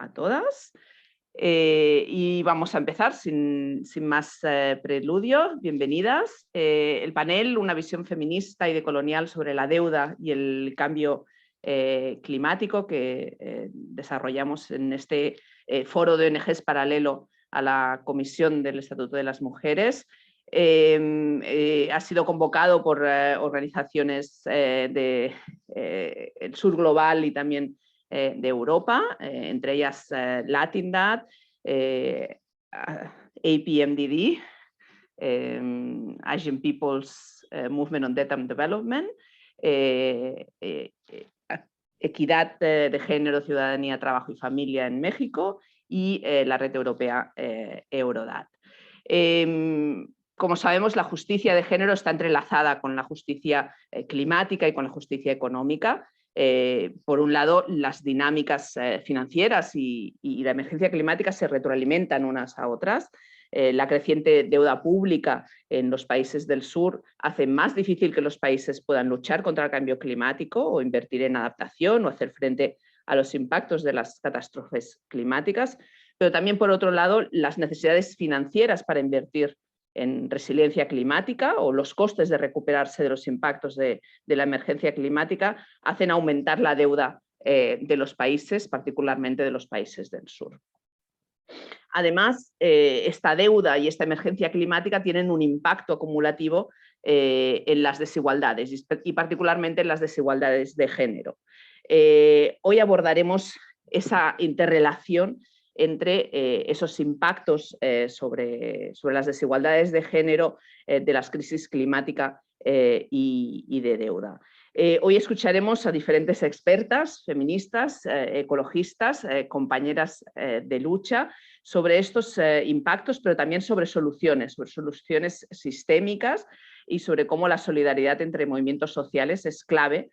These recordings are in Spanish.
a todas. Y vamos a empezar sin más preludio. Bienvenidas. El panel, una visión feminista y decolonial sobre la deuda y el cambio climático que desarrollamos en este foro de ONGs paralelo a la Comisión del Estatuto de las Mujeres. Ha sido convocado por organizaciones del sur global y también de Europa, entre ellas Latindad, APMDD, Asian People's Movement on Debt and Development, Equidad de Género, Ciudadanía, Trabajo y Familia en México y la Red Europea Eurodad. Como sabemos, la justicia de género está entrelazada con la justicia climática y con la justicia económica. Por un lado, las dinámicas financieras y la emergencia climática se retroalimentan unas a otras. La creciente deuda pública en los países del sur hace más difícil que los países puedan luchar contra el cambio climático o invertir en adaptación o hacer frente a los impactos de las catástrofes climáticas. Pero también, por otro lado, las necesidades financieras para invertir en resiliencia climática o los costes de recuperarse de los impactos de la emergencia climática hacen aumentar la deuda de los países, particularmente de los países del sur. Además, esta deuda y esta emergencia climática tienen un impacto acumulativo en las desigualdades y particularmente en las desigualdades de género. Hoy abordaremos esa interrelación entre esos impactos sobre las desigualdades de género de las crisis climática y de deuda. Hoy escucharemos a diferentes expertas, feministas, ecologistas, compañeras de lucha sobre estos impactos, pero también sobre soluciones sistémicas y sobre cómo la solidaridad entre movimientos sociales es clave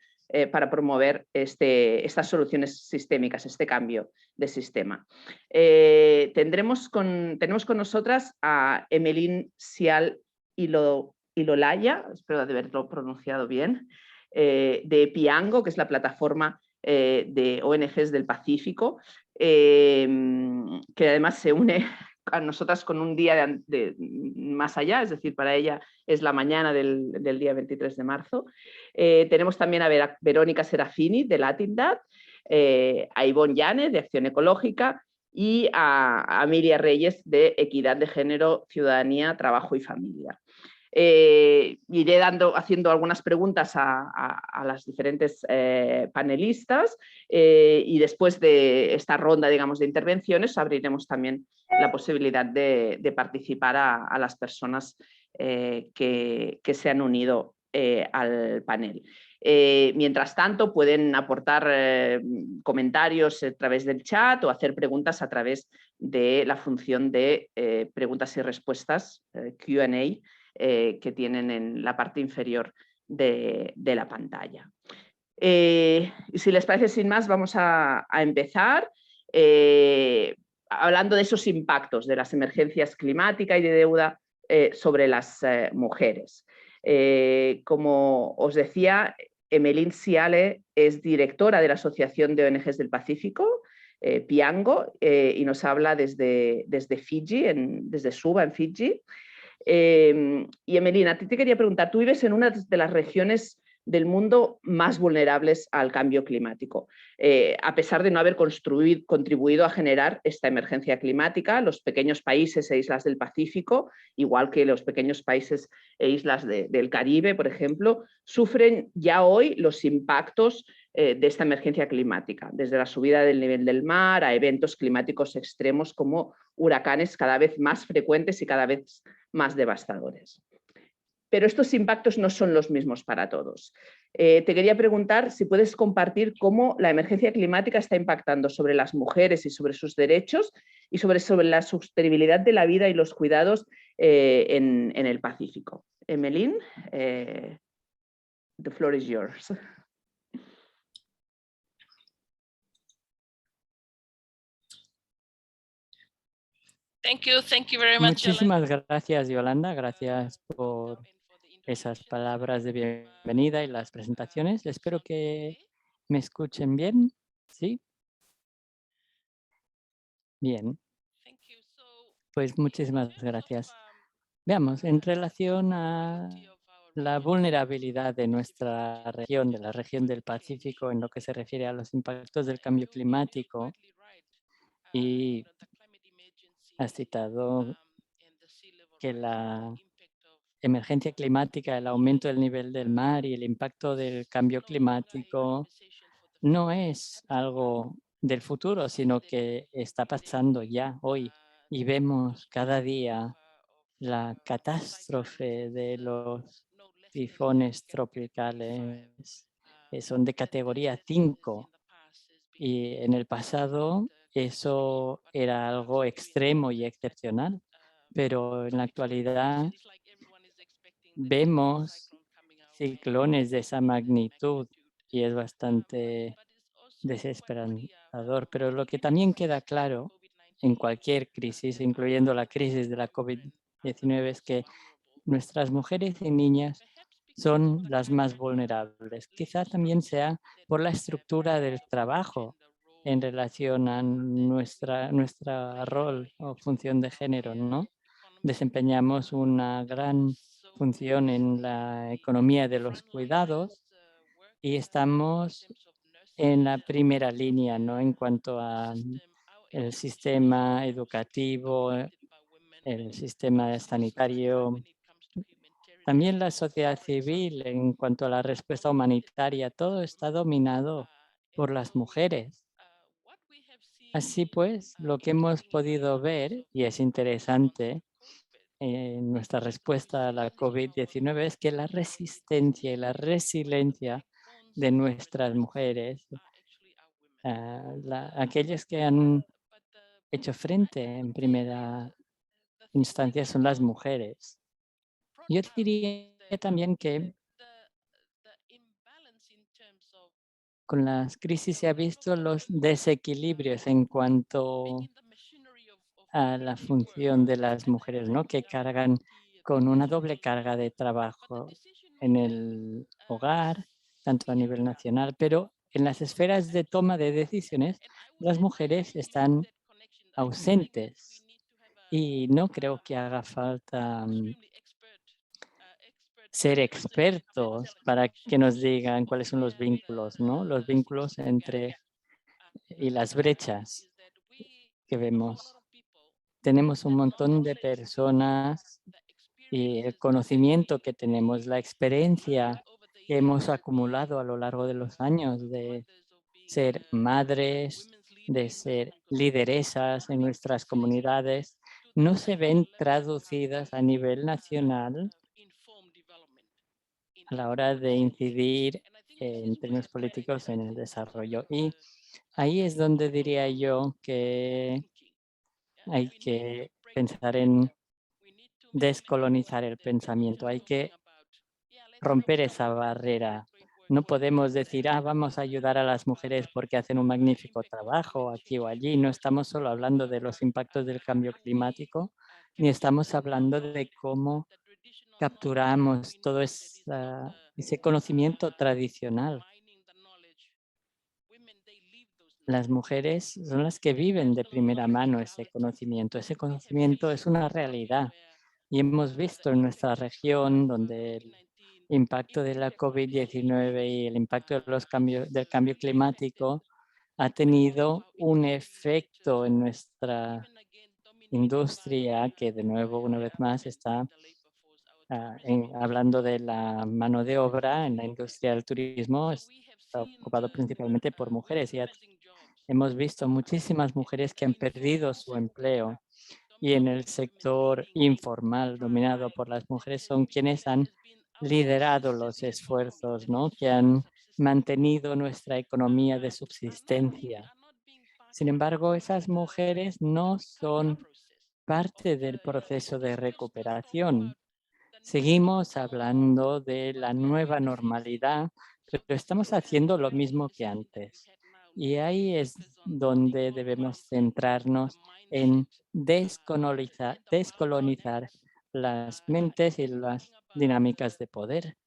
para promover estas soluciones sistémicas, este cambio de sistema. Tenemos con nosotras a Emeline Sial Ilolaya, espero haberlo pronunciado bien, de Piango, que es la plataforma de ONGs del Pacífico, que además se une a nosotras con un día más allá, es decir, para ella es la mañana del día 23 de marzo. Tenemos también a Verónica Serafini de Latindad, a Ivonne Llane de Acción Ecológica y a Miriam Reyes de Equidad de Género, Ciudadanía, Trabajo y Familia. Iré haciendo algunas preguntas a las diferentes panelistas y después de esta ronda, digamos, de intervenciones abriremos también la posibilidad de participar a las personas que se han unido al panel. Mientras tanto, pueden aportar comentarios a través del chat o hacer preguntas a través de la función de preguntas y respuestas, Q&A, que tienen en la parte inferior de la pantalla. Y si les parece, sin más, vamos a empezar hablando de esos impactos de las emergencias climáticas y de deuda sobre las mujeres. Como os decía, Emeline Siale es directora de la Asociación de ONGs del Pacífico, Piango, y nos habla desde Fiji, desde Suva, en Fiji. Y Emeline, a ti te quería preguntar, tú vives en una de las regiones del mundo más vulnerables al cambio climático. A pesar de no haber contribuido a generar esta emergencia climática, los pequeños países e islas del Pacífico, igual que los pequeños países e islas del Caribe, por ejemplo, sufren ya hoy los impactos de esta emergencia climática, desde la subida del nivel del mar a eventos climáticos extremos como huracanes cada vez más frecuentes y cada vez más devastadores. Pero estos impactos no son los mismos para todos. Te quería preguntar si puedes compartir cómo la emergencia climática está impactando sobre las mujeres y sobre sus derechos y sobre la sostenibilidad de la vida y los cuidados en el Pacífico. Emeline, the floor is yours. Thank you very much. Muchísimas gracias, Yolanda. Gracias por esas palabras de bienvenida y las presentaciones. Espero que me escuchen bien. ¿Sí? Bien, pues muchísimas gracias. Veamos, en relación a la vulnerabilidad de nuestra región, de la región del Pacífico, en lo que se refiere a los impactos del cambio climático, y has citado que la emergencia climática, el aumento del nivel del mar y el impacto del cambio climático no es algo del futuro, sino que está pasando ya hoy y vemos cada día la catástrofe de los tifones tropicales, que son de categoría 5 y en el pasado eso era algo extremo y excepcional, pero en la actualidad vemos ciclones de esa magnitud y es bastante desesperanzador. Pero lo que también queda claro en cualquier crisis, incluyendo la crisis de la COVID-19, es que nuestras mujeres y niñas son las más vulnerables. Quizá también sea por la estructura del trabajo en relación a nuestra rol o función de género, ¿no? Desempeñamos una gran función en la economía de los cuidados y estamos en la primera línea, ¿no? En cuanto a el sistema educativo, el sistema sanitario, también la sociedad civil en cuanto a la respuesta humanitaria, todo está dominado por las mujeres. Así pues, lo que hemos podido ver, y es interesante en nuestra respuesta a la COVID-19, es que la resistencia y la resiliencia de nuestras mujeres, aquellas que han hecho frente en primera instancia son las mujeres. Yo diría también que con las crisis se ha visto los desequilibrios en cuanto a la función de las mujeres, ¿no? Que cargan con una doble carga de trabajo en el hogar, tanto a nivel nacional, pero en las esferas de toma de decisiones, las mujeres están ausentes y no creo que haga falta ser expertos para que nos digan cuáles son los vínculos, ¿no? Los vínculos entre y las brechas que vemos. Tenemos un montón de personas y el conocimiento que tenemos, la experiencia que hemos acumulado a lo largo de los años de ser madres, de ser lideresas en nuestras comunidades, no se ven traducidas a nivel nacional a la hora de incidir en términos políticos en el desarrollo. Y ahí es donde diría yo que hay que pensar en descolonizar el pensamiento, hay que romper esa barrera. No podemos decir, vamos a ayudar a las mujeres porque hacen un magnífico trabajo aquí o allí. No estamos solo hablando de los impactos del cambio climático, ni estamos hablando de cómo capturamos todo ese conocimiento tradicional. Las mujeres son las que viven de primera mano ese conocimiento. Ese conocimiento es una realidad. Y hemos visto en nuestra región donde el impacto de la COVID-19 y el impacto de del cambio climático ha tenido un efecto en nuestra industria que de nuevo, una vez más, está hablando de la mano de obra en la industria del turismo, está ocupado principalmente por mujeres. Y hemos visto muchísimas mujeres que han perdido su empleo y en el sector informal dominado por las mujeres son quienes han liderado los esfuerzos, ¿no? Que han mantenido nuestra economía de subsistencia. Sin embargo, esas mujeres no son parte del proceso de recuperación. Seguimos hablando de la nueva normalidad, pero estamos haciendo lo mismo que antes. Y ahí es donde debemos centrarnos en descolonizar las mentes y las dinámicas de poder.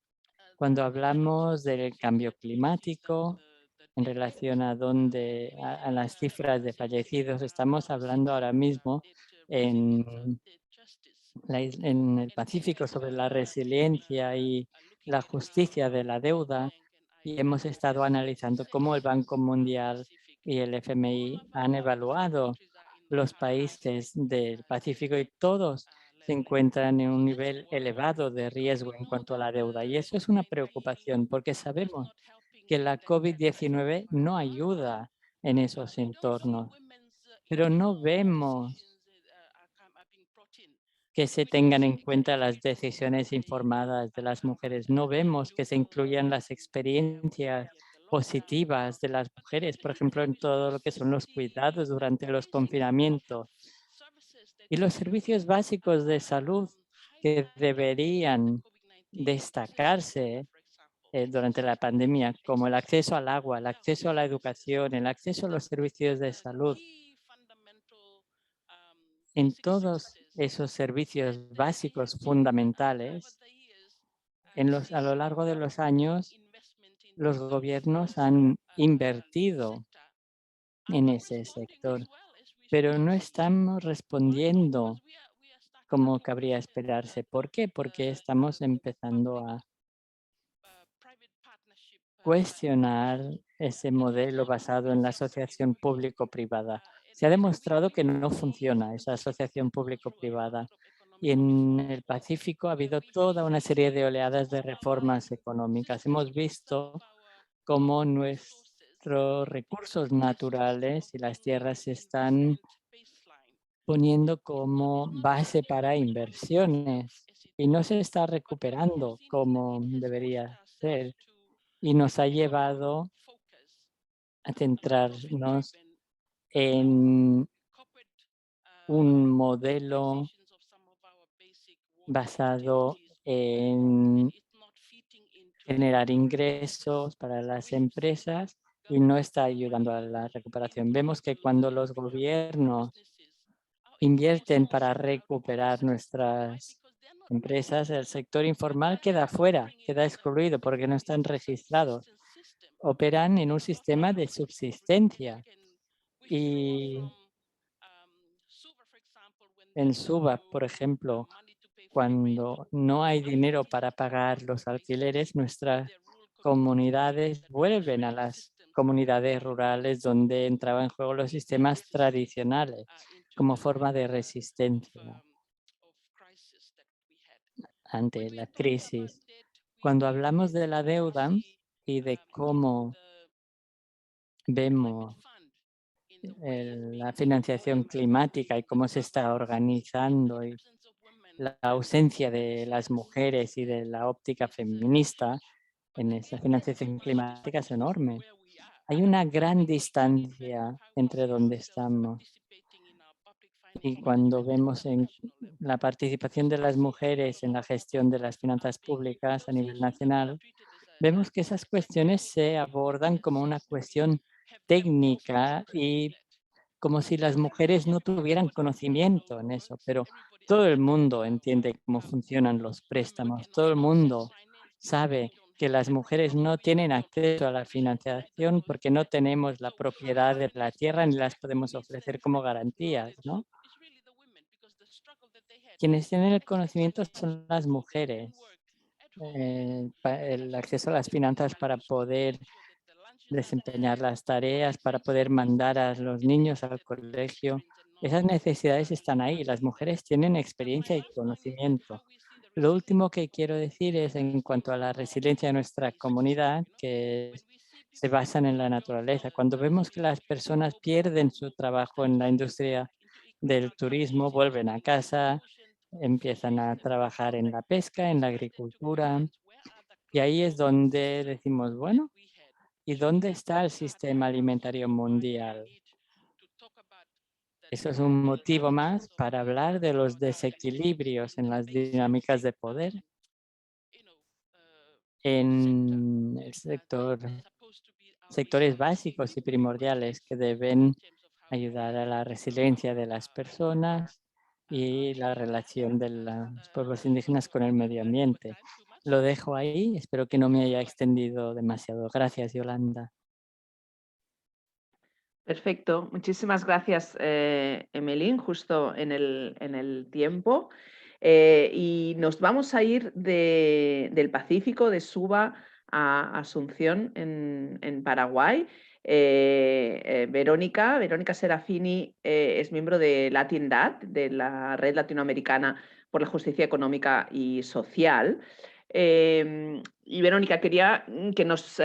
Cuando hablamos del cambio climático, en relación a a las cifras de fallecidos. Estamos hablando ahora mismo en en el Pacífico sobre la resiliencia y la justicia de la deuda, y hemos estado analizando cómo el Banco Mundial y el FMI han evaluado los países del Pacífico y todos se encuentran en un nivel elevado de riesgo en cuanto a la deuda. Y eso es una preocupación porque sabemos que la COVID-19 no ayuda en esos entornos, pero no vemos que se tengan en cuenta las decisiones informadas de las mujeres. No vemos que se incluyan las experiencias positivas de las mujeres, por ejemplo, en todo lo que son los cuidados durante los confinamientos y los servicios básicos de salud que deberían destacarse durante la pandemia, como el acceso al agua, el acceso a la educación, el acceso a los servicios de salud. En todos esos servicios básicos fundamentales, a lo largo de los años, los gobiernos han invertido en ese sector, pero no estamos respondiendo como cabría esperarse. ¿Por qué? Porque estamos empezando a cuestionar ese modelo basado en la asociación público-privada. Se ha demostrado que no funciona esa asociación público-privada y en el Pacífico ha habido toda una serie de oleadas de reformas económicas. Hemos visto cómo nuestros recursos naturales y las tierras se están poniendo como base para inversiones y no se está recuperando como debería ser y nos ha llevado a centrarnos en un modelo basado en generar ingresos para las empresas y no está ayudando a la recuperación. Vemos que cuando los gobiernos invierten para recuperar nuestras empresas, el sector informal queda fuera, queda excluido porque no están registrados. Operan en un sistema de subsistencia y en Suba, por ejemplo, cuando no hay dinero para pagar los alquileres, nuestras comunidades vuelven a las comunidades rurales donde entraban en juego los sistemas tradicionales como forma de resistencia ante la crisis. Cuando hablamos de la deuda y de cómo vemos la financiación climática y cómo se está organizando y la ausencia de las mujeres y de la óptica feminista en esa financiación climática es enorme. Hay una gran distancia entre donde estamos y cuando vemos en la participación de las mujeres en la gestión de las finanzas públicas a nivel nacional, vemos que esas cuestiones se abordan como una cuestión técnica y como si las mujeres no tuvieran conocimiento en eso, pero todo el mundo entiende cómo funcionan los préstamos, todo el mundo sabe que las mujeres no tienen acceso a la financiación porque no tenemos la propiedad de la tierra ni las podemos ofrecer como garantías, ¿no? Quienes tienen el conocimiento son las mujeres. El acceso a las finanzas para poder desempeñar las tareas, para poder mandar a los niños al colegio. Esas necesidades están ahí. Las mujeres tienen experiencia y conocimiento. Lo último que quiero decir es en cuanto a la resiliencia de nuestra comunidad, que se basan en la naturaleza. Cuando vemos que las personas pierden su trabajo en la industria del turismo, vuelven a casa, empiezan a trabajar en la pesca, en la agricultura, y ahí es donde decimos, bueno, ¿y dónde está el sistema alimentario mundial? Eso es un motivo más para hablar de los desequilibrios en las dinámicas de poder en el sectores básicos y primordiales que deben ayudar a la resiliencia de las personas y la relación de los pueblos indígenas con el medio ambiente. Lo dejo ahí, espero que no me haya extendido demasiado. Gracias, Yolanda. Perfecto, muchísimas gracias, Emelín, justo en el tiempo. Y nos vamos a ir del Pacífico, de Suba a Asunción, en Paraguay. Verónica Serafini es miembro de LatinDat, de la Red Latinoamericana por la Justicia Económica y Social. Y Verónica, quería que nos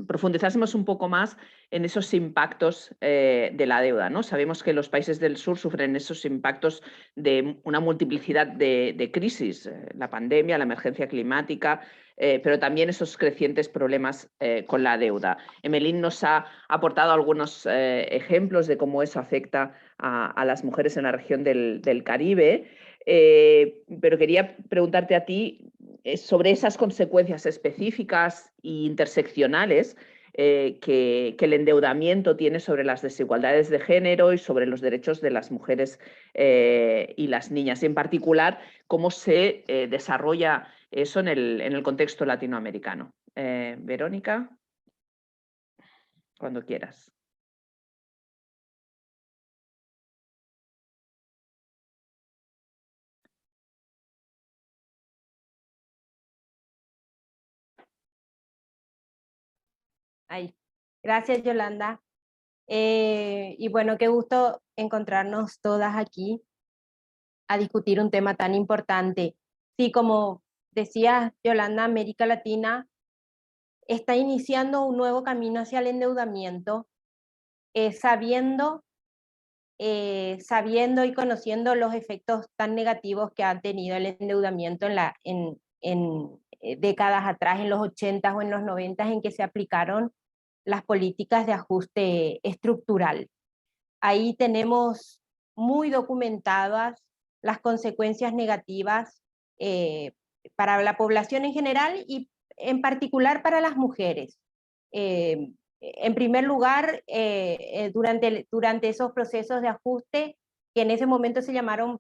profundizásemos un poco más en esos impactos de la deuda, ¿no? Sabemos que los países del sur sufren esos impactos de una multiplicidad de crisis, la pandemia, la emergencia climática, pero también esos crecientes problemas con la deuda. Emelín nos ha aportado algunos ejemplos de cómo eso afecta a las mujeres en la región del Caribe, pero quería preguntarte a ti sobre esas consecuencias específicas e interseccionales que el endeudamiento tiene sobre las desigualdades de género y sobre los derechos de las mujeres y las niñas. Y en particular, cómo se desarrolla eso en el contexto latinoamericano. Verónica, cuando quieras. Ahí. Gracias, Yolanda. Y bueno, qué gusto encontrarnos todas aquí a discutir un tema tan importante. Sí, como decía Yolanda, América Latina está iniciando un nuevo camino hacia el endeudamiento, sabiendo y conociendo los efectos tan negativos que ha tenido el endeudamiento en décadas atrás, en los 80 o en los 90, en que se aplicaron las políticas de ajuste estructural. Ahí tenemos muy documentadas las consecuencias negativas para la población en general y en particular para las mujeres. En primer lugar, durante esos procesos de ajuste, que en ese momento se llamaron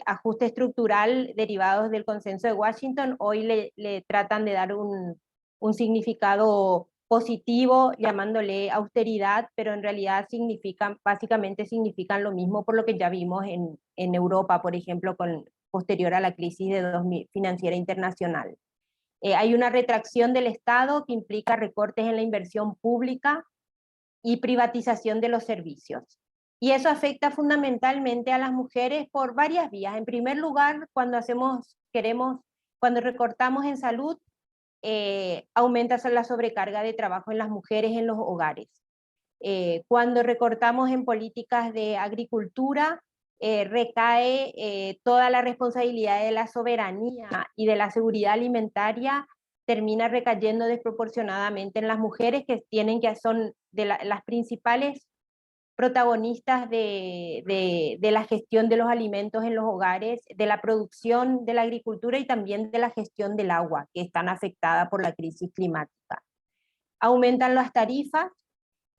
ajuste estructural derivados del consenso de Washington, hoy le tratan de dar un significado positivo llamándole austeridad, pero en realidad básicamente significan lo mismo por lo que ya vimos en Europa, por ejemplo, posterior a la crisis financiera internacional. Hay una retracción del Estado que implica recortes en la inversión pública y privatización de los servicios. Y eso afecta fundamentalmente a las mujeres por varias vías. En primer lugar, cuando recortamos en salud, aumenta la sobrecarga de trabajo en las mujeres en los hogares. Cuando recortamos en políticas de agricultura, recae toda la responsabilidad de la soberanía y de la seguridad alimentaria, termina recayendo desproporcionadamente en las mujeres que son las principales protagonistas de la gestión de los alimentos en los hogares, de la producción de la agricultura y también de la gestión del agua, que están afectadas por la crisis climática. Aumentan las tarifas,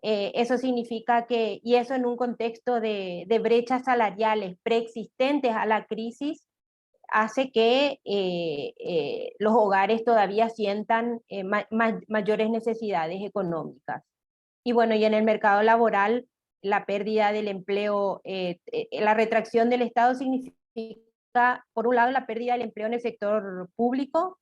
eso significa y eso en un contexto de brechas salariales preexistentes a la crisis, hace que los hogares todavía sientan mayores necesidades económicas. Y bueno, y en el mercado laboral, la pérdida del empleo, la retracción del Estado significa, por un lado, la pérdida del empleo en el sector público,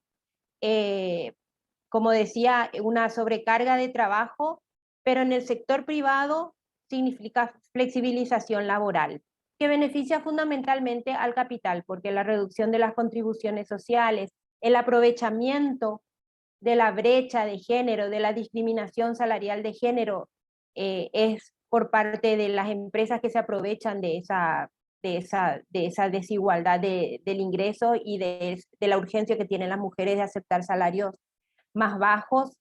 como decía, una sobrecarga de trabajo, pero en el sector privado significa flexibilización laboral, que beneficia fundamentalmente al capital, porque la reducción de las contribuciones sociales, el aprovechamiento de la brecha de género, de la discriminación salarial de género, es por parte de las empresas que se aprovechan de esa desigualdad del ingreso y de la urgencia que tienen las mujeres de aceptar salarios más bajos.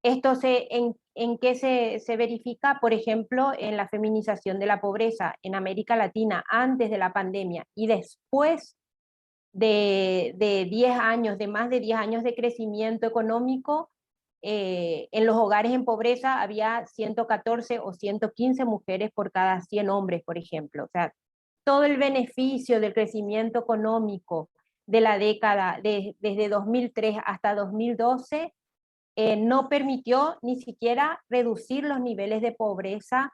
Esto ¿en qué se verifica? Por ejemplo, en la feminización de la pobreza en América Latina antes de la pandemia y después de 10 años, de más de 10 años de crecimiento económico. En los hogares en pobreza había 114 o 115 mujeres por cada 100 hombres, por ejemplo. O sea, todo el beneficio del crecimiento económico de la década, desde 2003 hasta 2012, no permitió ni siquiera reducir los niveles de pobreza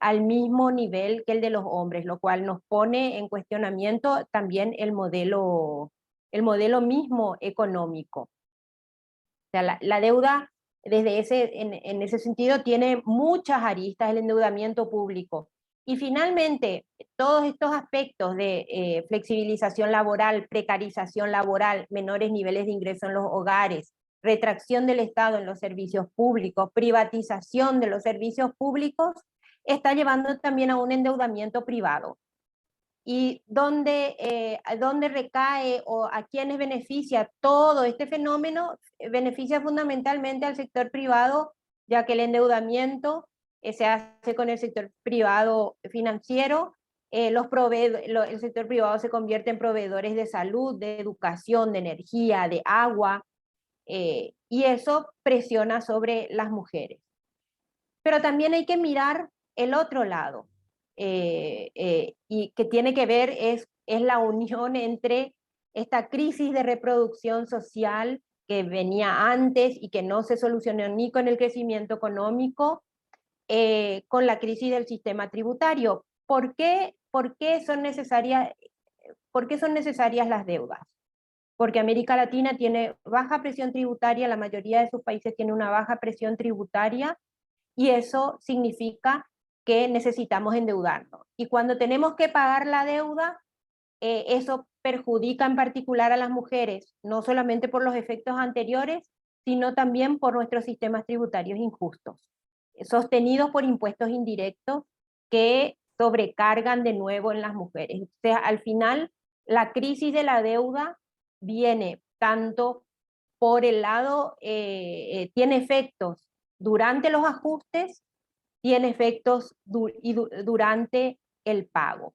al mismo nivel que el de los hombres, lo cual nos pone en cuestionamiento también el modelo mismo económico. O sea, la deuda en ese sentido tiene muchas aristas, el endeudamiento público. Y finalmente, todos estos aspectos de flexibilización laboral, precarización laboral, menores niveles de ingreso en los hogares, retracción del Estado en los servicios públicos, privatización de los servicios públicos, está llevando también a un endeudamiento privado. Y dónde recae o a quiénes beneficia todo este fenómeno, beneficia fundamentalmente al sector privado, ya que el endeudamiento se hace con el sector privado financiero, el sector privado se convierte en proveedores de salud, de educación, de energía, de agua, y eso presiona sobre las mujeres. Pero también hay que mirar el otro lado, y que tiene que ver es la unión entre esta crisis de reproducción social que venía antes y que no se solucionó ni con el crecimiento económico, con la crisis del sistema tributario. ¿Por qué son necesarias las deudas? Porque América Latina tiene baja presión tributaria, la mayoría de sus países tiene una baja presión tributaria, y eso significa que necesitamos endeudarnos. Y cuando tenemos que pagar la deuda, eso perjudica en particular a las mujeres, no solamente por los efectos anteriores, sino también por nuestros sistemas tributarios injustos, sostenidos por impuestos indirectos que sobrecargan de nuevo en las mujeres. O sea, al final, la crisis de la deuda viene tanto por el lado, tiene efectos durante los ajustes, tiene efectos durante el pago.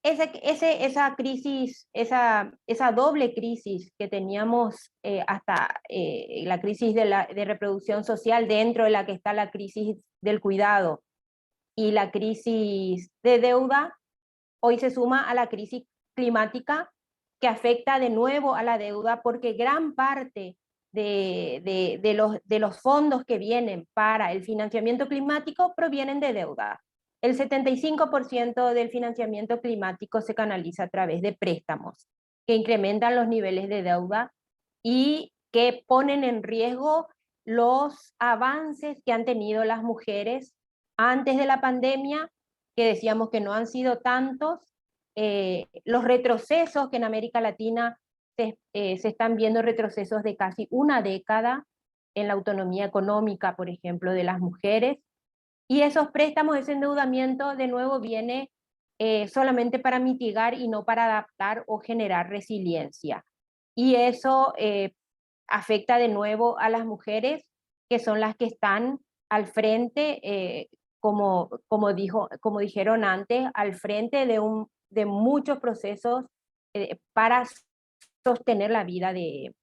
Esa crisis, esa doble crisis que teníamos hasta la crisis de reproducción social, dentro de la que está la crisis del cuidado y la crisis de deuda, hoy se suma a la crisis climática, que afecta de nuevo a la deuda, porque gran parte de los fondos que vienen para el financiamiento climático provienen de deuda. El 75% del financiamiento climático se canaliza a través de préstamos, que incrementan los niveles de deuda y que ponen en riesgo los avances que han tenido las mujeres antes de la pandemia, que decíamos que no han sido tantos, los retrocesos que en América Latina se están viendo, retrocesos de casi una década en la autonomía económica, por ejemplo, de las mujeres, y esos préstamos, ese endeudamiento de nuevo viene solamente para mitigar y no para adaptar o generar resiliencia. Y eso afecta de nuevo a las mujeres, que son las que están al frente, como dijeron antes, al frente de muchos procesos para sostener la vida de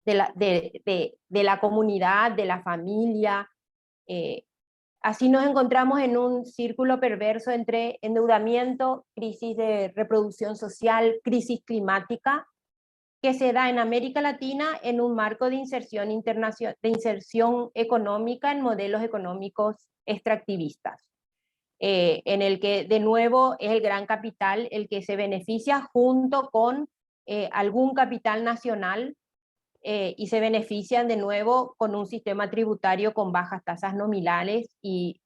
la comunidad, de la familia. Así nos encontramos en un círculo perverso entre endeudamiento, crisis de reproducción social, crisis climática, que se da en América Latina en un marco de inserción económica en modelos económicos extractivistas, en el que de nuevo es el gran capital el que se beneficia junto con algún capital nacional, y se benefician de nuevo con un sistema tributario con bajas tasas nominales y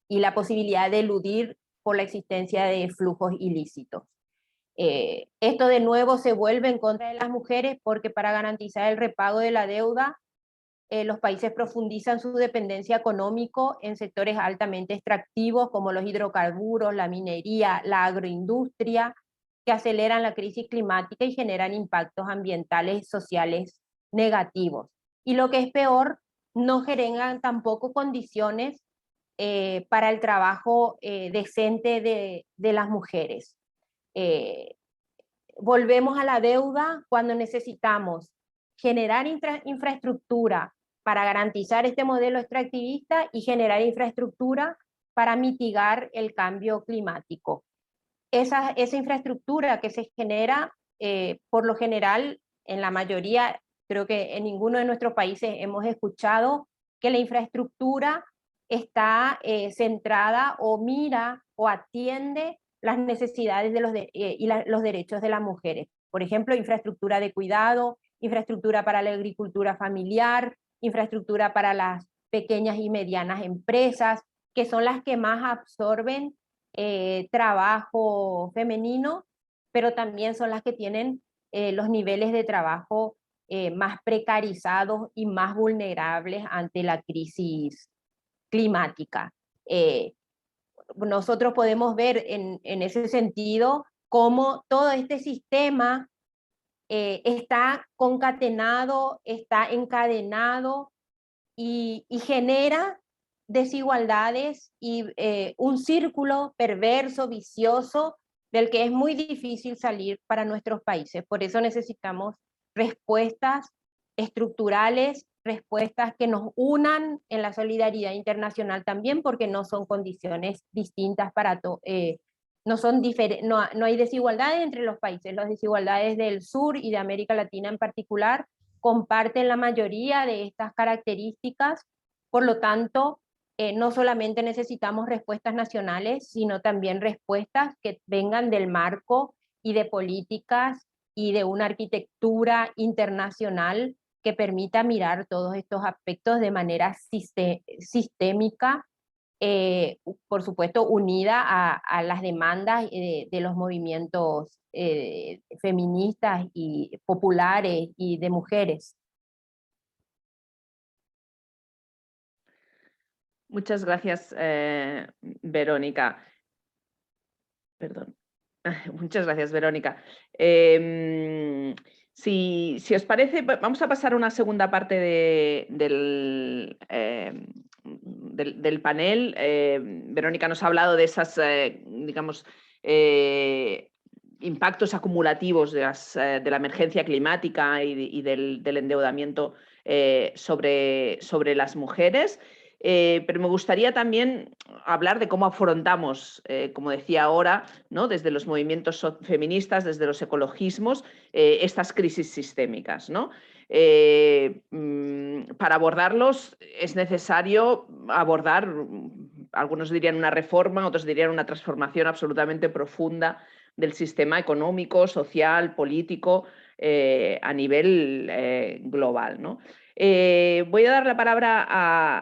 la posibilidad de eludir por la existencia de flujos ilícitos. Esto de nuevo se vuelve en contra de las mujeres, porque para garantizar el repago de la deuda, los países profundizan su dependencia económica en sectores altamente extractivos como los hidrocarburos, la minería, la agroindustria, que aceleran la crisis climática y generan impactos ambientales y sociales negativos. Y lo que es peor, no generan tampoco condiciones para el trabajo decente de las mujeres. Volvemos a la deuda cuando necesitamos generar infraestructura para garantizar este modelo extractivista y generar infraestructura para mitigar el cambio climático. Esa infraestructura que se genera, por lo general, en la mayoría, creo que en ninguno de nuestros países hemos escuchado que la infraestructura está centrada o mira o atiende las necesidades de los derechos de las mujeres. Por ejemplo, infraestructura de cuidado, infraestructura para la agricultura familiar, infraestructura para las pequeñas y medianas empresas, que son las que más absorben trabajo femenino, pero también son las que tienen los niveles de trabajo más precarizados y más vulnerables ante la crisis climática. Nosotros podemos ver en ese sentido cómo todo este sistema está concatenado, está encadenado y genera desigualdades y un círculo perverso, vicioso, del que es muy difícil salir para nuestros países. Por eso necesitamos respuestas estructurales, respuestas que nos unan en la solidaridad internacional también, porque no son condiciones distintas para todos. No hay desigualdades entre los países. Las desigualdades del sur y de América Latina en particular comparten la mayoría de estas características. Por lo tanto, no solamente necesitamos respuestas nacionales, sino también respuestas que vengan del marco y de políticas y de una arquitectura internacional que permita mirar todos estos aspectos de manera sistémica, por supuesto unida a las demandas de los movimientos feministas y populares y de mujeres. Muchas gracias, Verónica. Perdón. Muchas gracias, Verónica. Si os parece, vamos a pasar a una segunda parte del panel. Verónica nos ha hablado de esas, digamos, impactos acumulativos de la emergencia climática y del endeudamiento sobre las mujeres. Pero me gustaría también hablar de cómo afrontamos, como decía ahora, ¿no?, desde los movimientos feministas, desde los ecologismos, estas crisis sistémicas, ¿no? Para abordarlos es necesario abordar, algunos dirían una reforma, otros dirían una transformación absolutamente profunda del sistema económico, social, político, a nivel global, ¿no? Voy a dar la palabra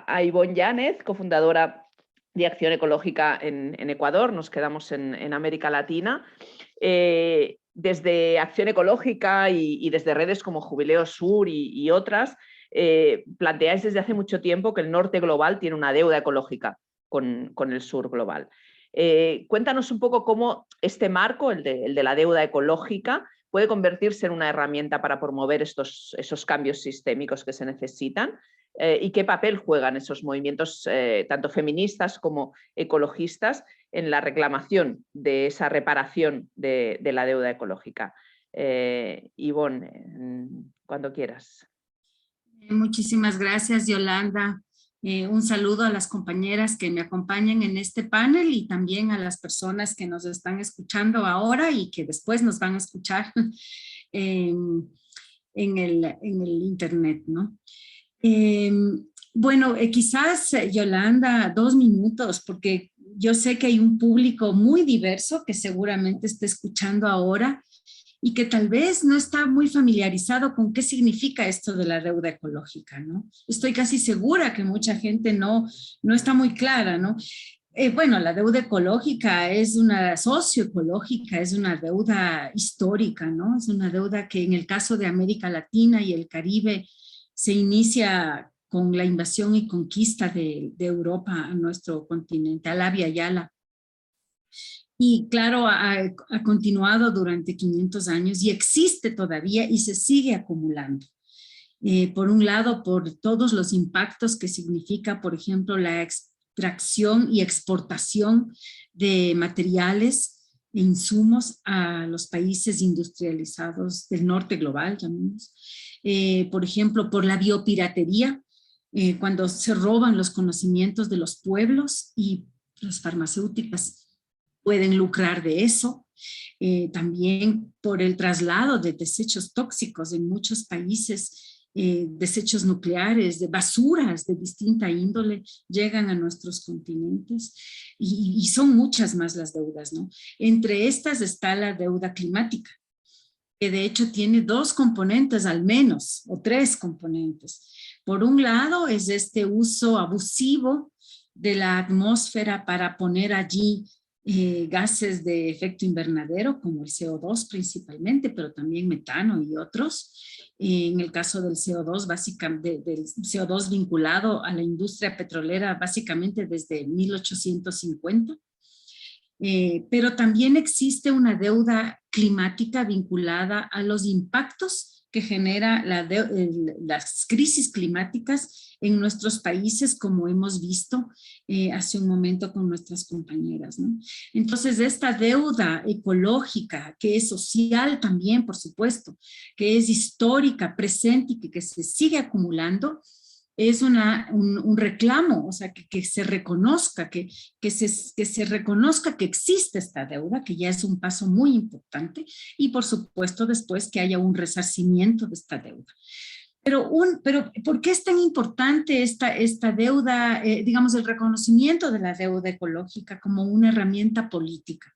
a Ivonne Yáñez, cofundadora de Acción Ecológica en Ecuador. Nos quedamos en América Latina. Desde Acción Ecológica y desde redes como Jubileo Sur y otras, planteáis desde hace mucho tiempo que el norte global tiene una deuda ecológica con el sur global. Cuéntanos un poco cómo este marco, el de la deuda ecológica, puede convertirse en una herramienta para promover esos cambios sistémicos que se necesitan, y qué papel juegan esos movimientos, tanto feministas como ecologistas, en la reclamación de esa reparación de la deuda ecológica. Ivonne, cuando quieras. Muchísimas gracias, Yolanda. Un saludo a las compañeras que me acompañan en este panel y también a las personas que nos están escuchando ahora y que después nos van a escuchar en el internet, ¿no? Bueno, quizás, Yolanda, 2 minutos, porque yo sé que hay un público muy diverso que seguramente está escuchando ahora y que tal vez no está muy familiarizado con qué significa esto de la deuda ecológica, ¿no? Estoy casi segura que mucha gente no está muy clara, ¿no? Bueno, la deuda ecológica es una socioecológica, es una deuda histórica, ¿no? Es una deuda que en el caso de América Latina y el Caribe se inicia con la invasión y conquista de Europa a nuestro continente, a la Via Yala. Y claro, ha continuado durante 500 años y existe todavía y se sigue acumulando. Por un lado, por todos los impactos que significa, por ejemplo, la extracción y exportación de materiales e insumos a los países industrializados del norte global, llamamos. Por ejemplo, por la biopiratería, cuando se roban los conocimientos de los pueblos y las farmacéuticas pueden lucrar de eso. También por el traslado de desechos tóxicos en muchos países desechos nucleares, de basuras de distinta índole, llegan a nuestros continentes y son muchas más las deudas, ¿no? Entre estas está la deuda climática, que de hecho tiene dos componentes al menos, o tres componentes. Por un lado es este uso abusivo de la atmósfera para poner allí gases de efecto invernadero, como el CO2 principalmente, pero también metano y otros. En el caso del CO2, básicamente del CO2 vinculado a la industria petrolera, básicamente desde 1850. Pero también existe una deuda climática vinculada a los impactos que genera las crisis climáticas en nuestros países, como hemos visto hace un momento con nuestras compañeras, ¿no? Entonces, esta deuda ecológica, que es social también, por supuesto, que es histórica, presente y que se sigue acumulando, es un reclamo, o sea, que se reconozca, que se reconozca que existe esta deuda, que ya es un paso muy importante, y por supuesto después que haya un resarcimiento de esta deuda. Pero ¿por qué es tan importante esta deuda, digamos, el reconocimiento de la deuda ecológica como una herramienta política?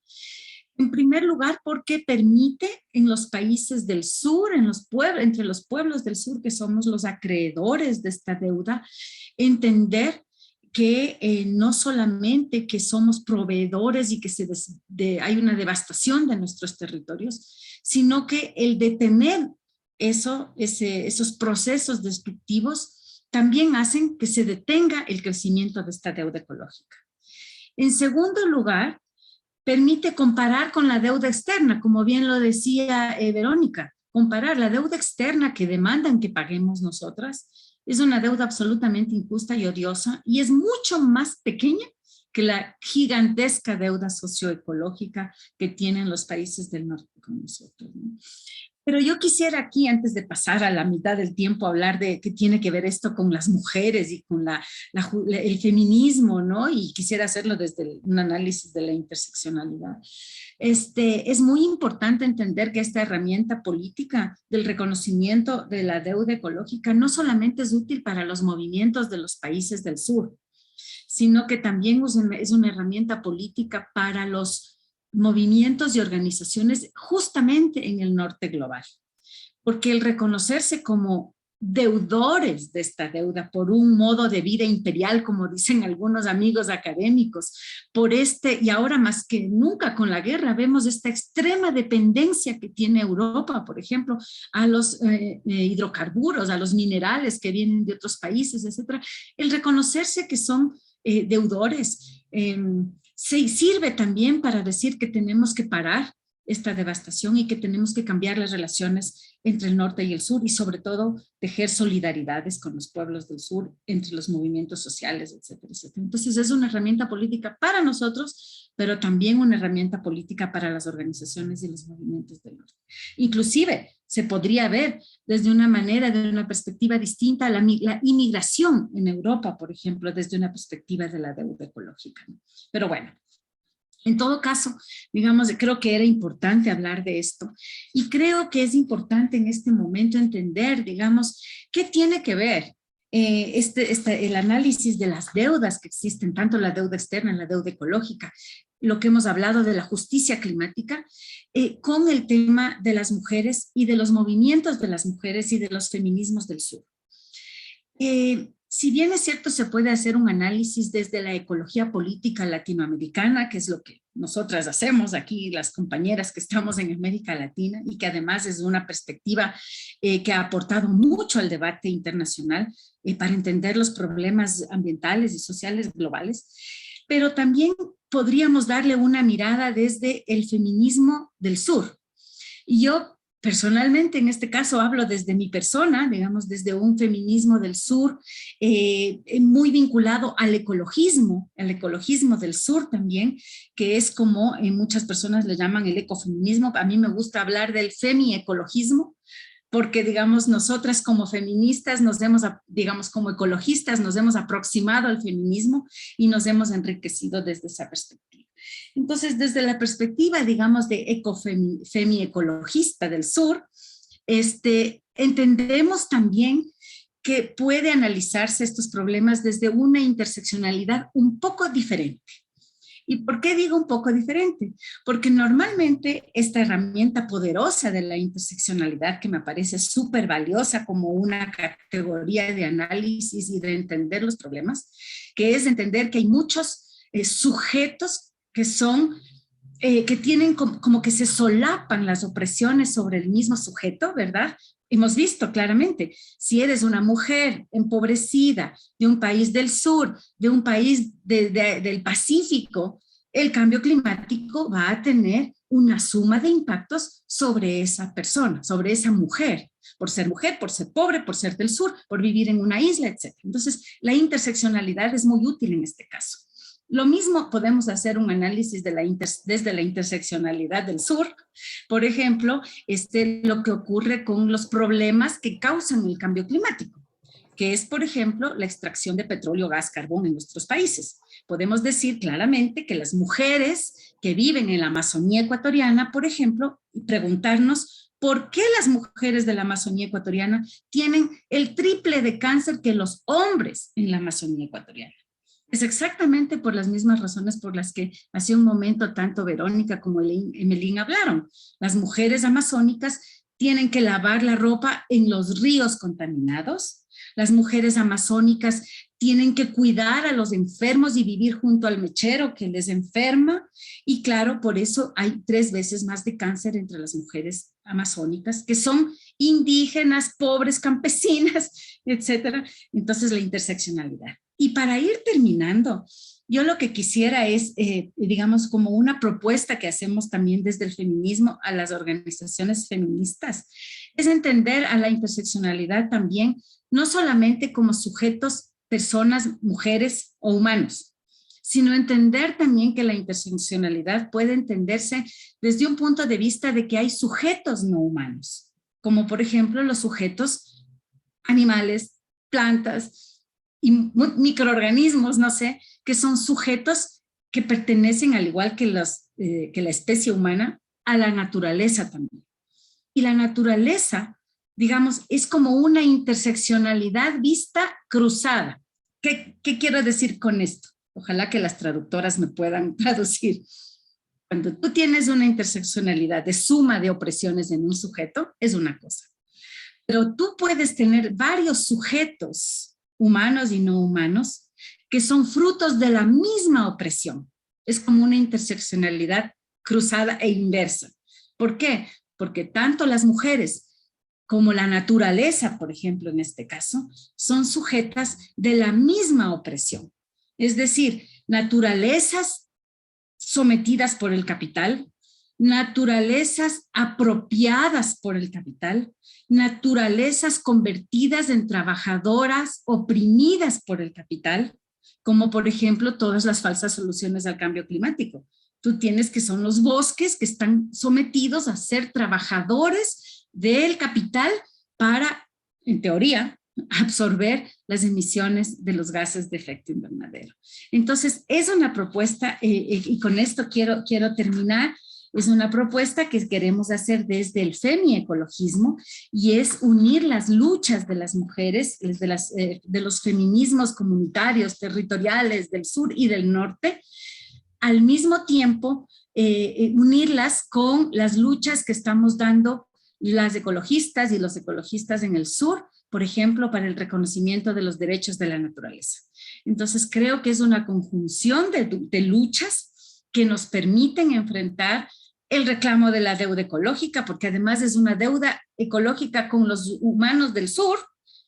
En primer lugar, porque permite en los países del sur, entre los pueblos del sur, que somos los acreedores de esta deuda, entender que no solamente que somos proveedores y que hay una devastación de nuestros territorios, sino que el detener esos procesos destructivos también hacen que se detenga el crecimiento de esta deuda ecológica. En segundo lugar, permite comparar con la deuda externa, como bien lo decía Verónica, comparar la deuda externa que demandan que paguemos nosotras, es una deuda absolutamente injusta y odiosa y es mucho más pequeña que la gigantesca deuda socioecológica que tienen los países del norte con nosotros, ¿no? Pero yo quisiera aquí, antes de pasar a la mitad del tiempo, hablar de qué tiene que ver esto con las mujeres y con el feminismo, ¿no? Y quisiera hacerlo desde un análisis de la interseccionalidad. Es muy importante entender que esta herramienta política del reconocimiento de la deuda ecológica no solamente es útil para los movimientos de los países del sur, sino que también es una herramienta política para los movimientos y organizaciones justamente en el norte global. Porque el reconocerse como deudores de esta deuda por un modo de vida imperial, como dicen algunos amigos académicos, y ahora más que nunca con la guerra, vemos esta extrema dependencia que tiene Europa, por ejemplo, a los hidrocarburos, a los minerales que vienen de otros países, etcétera. El reconocerse que son deudores, se sirve también para decir que tenemos que parar esta devastación y que tenemos que cambiar las relaciones entre el norte y el sur y sobre todo tejer solidaridades con los pueblos del sur, entre los movimientos sociales, etcétera, etcétera. Entonces es una herramienta política para nosotros, pero también una herramienta política para las organizaciones y los movimientos del norte. Inclusive se podría ver desde una perspectiva distinta la inmigración en Europa, por ejemplo, desde una perspectiva de la deuda ecológica, ¿no? Pero bueno, en todo caso, digamos, creo que era importante hablar de esto y creo que es importante en este momento entender, digamos, qué tiene que ver el análisis de las deudas que existen, tanto la deuda externa y la deuda ecológica, lo que hemos hablado de la justicia climática, con el tema de las mujeres y de los movimientos de las mujeres y de los feminismos del sur. Si bien es cierto, se puede hacer un análisis desde la ecología política latinoamericana, que es lo que nosotras hacemos aquí, las compañeras que estamos en América Latina, y que además es una perspectiva que ha aportado mucho al debate internacional para entender los problemas ambientales y sociales globales, pero también podríamos darle una mirada desde el feminismo del sur. Y yo personalmente, en este caso, hablo desde mi persona, digamos, desde un feminismo del sur, muy vinculado al ecologismo del sur también, que es como muchas personas le llaman el ecofeminismo. A mí me gusta hablar del femi-ecologismo, porque, digamos, nosotras como feministas digamos, como ecologistas, nos hemos aproximado al feminismo y nos hemos enriquecido desde esa perspectiva. Entonces, desde la perspectiva, digamos, de femi-ecologista del sur, entendemos también que puede analizarse estos problemas desde una interseccionalidad un poco diferente. ¿Y por qué digo un poco diferente? Porque normalmente esta herramienta poderosa de la interseccionalidad, que me parece súper valiosa como una categoría de análisis y de entender los problemas, que es entender que hay muchos sujetos que son, que tienen como que se solapan las opresiones sobre el mismo sujeto, ¿verdad? Hemos visto claramente, si eres una mujer empobrecida de un país del sur, de un país del Pacífico, el cambio climático va a tener una suma de impactos sobre esa persona, sobre esa mujer, por ser pobre, por ser del sur, por vivir en una isla, etc. Entonces, la interseccionalidad es muy útil en este caso. Lo mismo podemos hacer un análisis desde la interseccionalidad del sur. Por ejemplo, lo que ocurre con los problemas que causan el cambio climático, que es, por ejemplo, la extracción de petróleo, gas, carbón en nuestros países. Podemos decir claramente que las mujeres que viven en la Amazonía ecuatoriana, por ejemplo, preguntarnos por qué las mujeres de la Amazonía ecuatoriana tienen el triple de cáncer que los hombres en la Amazonía ecuatoriana. Es exactamente por las mismas razones por las que hace un momento tanto Verónica como Emelín hablaron. Las mujeres amazónicas tienen que lavar la ropa en los ríos contaminados. Las mujeres amazónicas tienen que cuidar a los enfermos y vivir junto al mechero que les enferma. Y claro, por eso hay 3 veces más de cáncer entre las mujeres amazónicas, que son indígenas, pobres, campesinas, etcétera. Entonces, la interseccionalidad. Y para ir terminando, yo lo que quisiera es, digamos, como una propuesta que hacemos también desde el feminismo a las organizaciones feministas, es entender a la interseccionalidad también, no solamente como sujetos, personas, mujeres o humanos, sino entender también que la interseccionalidad puede entenderse desde un punto de vista de que hay sujetos no humanos, como por ejemplo los sujetos animales, plantas y microorganismos, no sé, que son sujetos que pertenecen, al igual que la especie humana, a la naturaleza también. Y la naturaleza, digamos, es como una interseccionalidad vista cruzada. ¿Qué quiero decir con esto? Ojalá que las traductoras me puedan traducir. Cuando tú tienes una interseccionalidad de suma de opresiones en un sujeto, es una cosa. Pero tú puedes tener varios sujetos humanos y no humanos, que son frutos de la misma opresión. Es como una interseccionalidad cruzada e inversa. ¿Por qué? Porque tanto las mujeres como la naturaleza, por ejemplo, en este caso, son sujetas de la misma opresión. Es decir, naturalezas sometidas por el capital, naturalezas apropiadas por el capital, naturalezas convertidas en trabajadoras oprimidas por el capital, como por ejemplo todas las falsas soluciones al cambio climático. Tú tienes que son los bosques que están sometidos a ser trabajadores del capital para, en teoría, absorber las emisiones de los gases de efecto invernadero. Entonces, es una propuesta, y con esto quiero terminar. Es una propuesta que queremos hacer desde el femiecologismo y es unir las luchas de las mujeres, de los feminismos comunitarios, territoriales del sur y del norte, al mismo tiempo unirlas con las luchas que estamos dando las ecologistas y los ecologistas en el sur, por ejemplo, para el reconocimiento de los derechos de la naturaleza. Entonces, creo que es una conjunción de luchas que nos permiten enfrentar el reclamo de la deuda ecológica, porque además es una deuda ecológica con los humanos del sur,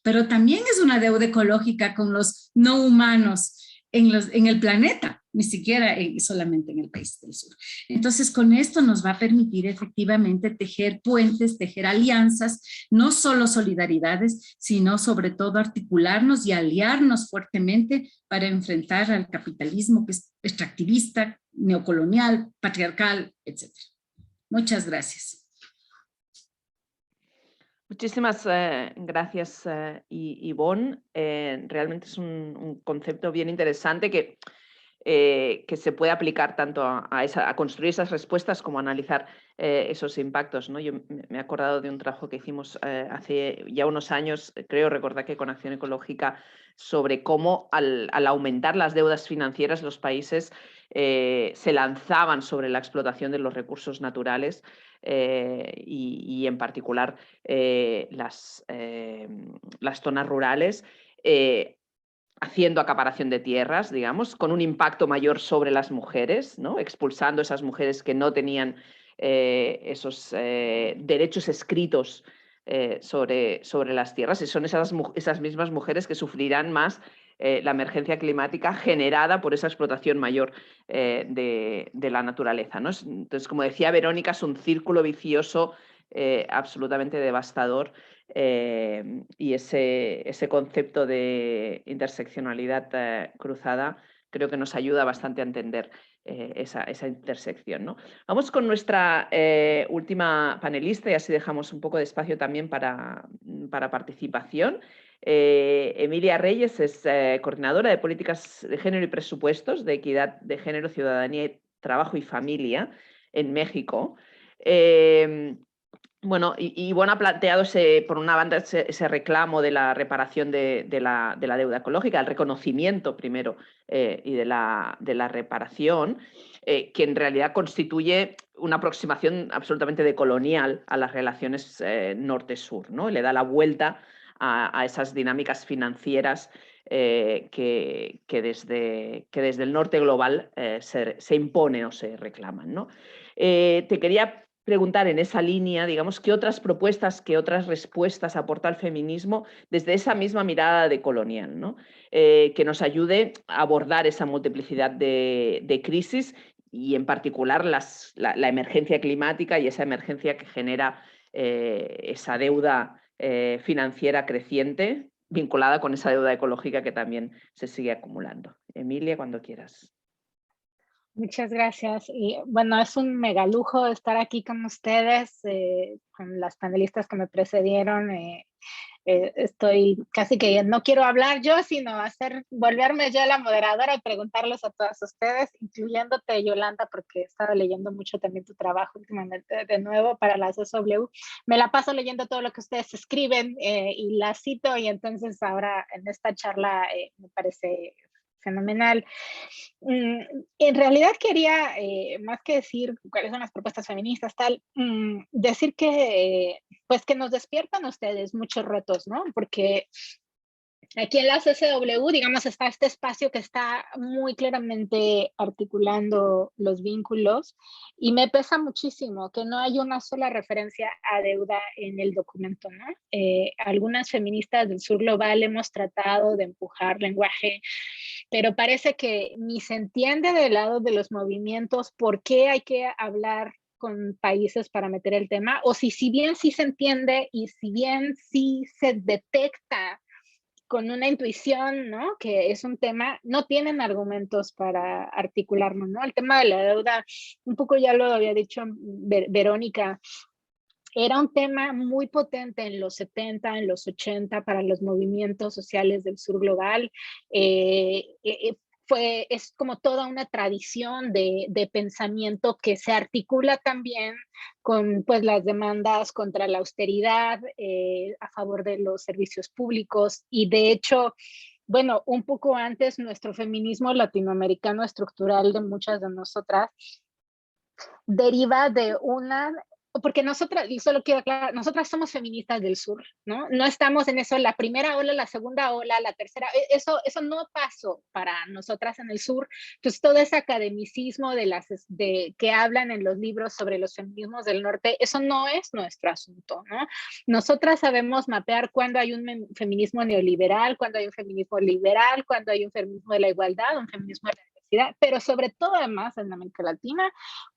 pero también es una deuda ecológica con los no humanos en el planeta, ni siquiera solamente en el país del sur. Entonces, con esto nos va a permitir efectivamente tejer puentes, tejer alianzas, no solo solidaridades, sino sobre todo articularnos y aliarnos fuertemente para enfrentar al capitalismo que es extractivista, neocolonial, patriarcal, etc. Muchas gracias. Muchísimas gracias, Ivonne. Realmente es un concepto bien interesante que que se puede aplicar tanto a construir esas respuestas como a analizar esos impactos, ¿no? Yo me he acordado de un trabajo que hicimos hace ya unos años, creo recordar que con Acción Ecológica, sobre cómo al aumentar las deudas financieras los países se lanzaban sobre la explotación de los recursos naturales y en particular las zonas rurales, haciendo acaparación de tierras, digamos, con un impacto mayor sobre las mujeres, ¿no? Expulsando a esas mujeres que no tenían esos derechos escritos sobre las tierras, y son esas mismas mujeres que sufrirán más la emergencia climática generada por esa explotación mayor de la naturaleza, ¿no? Entonces, como decía Verónica, es un círculo vicioso absolutamente devastador. Y ese concepto de interseccionalidad cruzada creo que nos ayuda bastante a entender esa intersección, ¿no? Vamos con nuestra última panelista y así dejamos un poco de espacio también para participación. Emilia Reyes es coordinadora de políticas de género y presupuestos de equidad de género, ciudadanía, trabajo y familia en México. Bueno, y Ivonne ha planteado por una banda ese reclamo de la reparación de la deuda ecológica, el reconocimiento primero y de la reparación, que en realidad constituye una aproximación absolutamente decolonial a las relaciones norte-sur, ¿no? Le da la vuelta a esas dinámicas financieras que desde el norte global se imponen o se reclaman, ¿no? Te quería preguntar en esa línea, digamos, qué otras propuestas, qué otras respuestas aporta el feminismo desde esa misma mirada decolonial, ¿no? Que nos ayude a abordar esa multiplicidad de crisis y en particular la emergencia climática y esa emergencia que genera esa deuda financiera creciente vinculada con esa deuda ecológica que también se sigue acumulando. Emilia, cuando quieras. Muchas gracias. Y bueno, es un mega lujo estar aquí con ustedes, con las panelistas que me precedieron. Estoy casi que no quiero hablar yo, sino volverme yo la moderadora y preguntarles a todas ustedes, incluyéndote, Yolanda, porque he estado leyendo mucho también tu trabajo últimamente, de nuevo para la CSW. Me la paso leyendo todo lo que ustedes escriben y la cito, y entonces ahora en esta charla me parece fenomenal. En realidad quería, más que decir cuáles son las propuestas feministas, decir que, pues que nos despiertan ustedes muchos retos, ¿no? Porque aquí en la CSW, digamos, está este espacio que está muy claramente articulando los vínculos y me pesa muchísimo que no hay una sola referencia a deuda en el documento, ¿no? Algunas feministas del sur global hemos tratado de empujar lenguaje, pero parece que ni se entiende del lado de los movimientos por qué hay que hablar con países para meter el tema, o si bien sí se entiende y si bien sí se detecta con una intuición, ¿no? Que es un tema, no tienen argumentos para articularlo, ¿no? El tema de la deuda, un poco ya lo había dicho Verónica, era un tema muy potente en los 70, en los 80 para los movimientos sociales del sur global. Es como toda una tradición de pensamiento que se articula también con pues, las demandas contra la austeridad, a favor de los servicios públicos y de hecho, bueno, un poco antes nuestro feminismo latinoamericano estructural de muchas de nosotras deriva de una, porque nosotras, y solo quiero aclarar, nosotras somos feministas del sur, ¿no? No estamos en eso, la primera ola, la segunda ola, la tercera, eso no pasó para nosotras en el sur. Entonces todo ese academicismo que hablan en los libros sobre los feminismos del norte, eso no es nuestro asunto, ¿no? Nosotras sabemos mapear cuando hay un feminismo neoliberal, cuando hay un feminismo liberal, cuando hay un feminismo de la igualdad, un feminismo de la diversidad, pero sobre todo además en América Latina,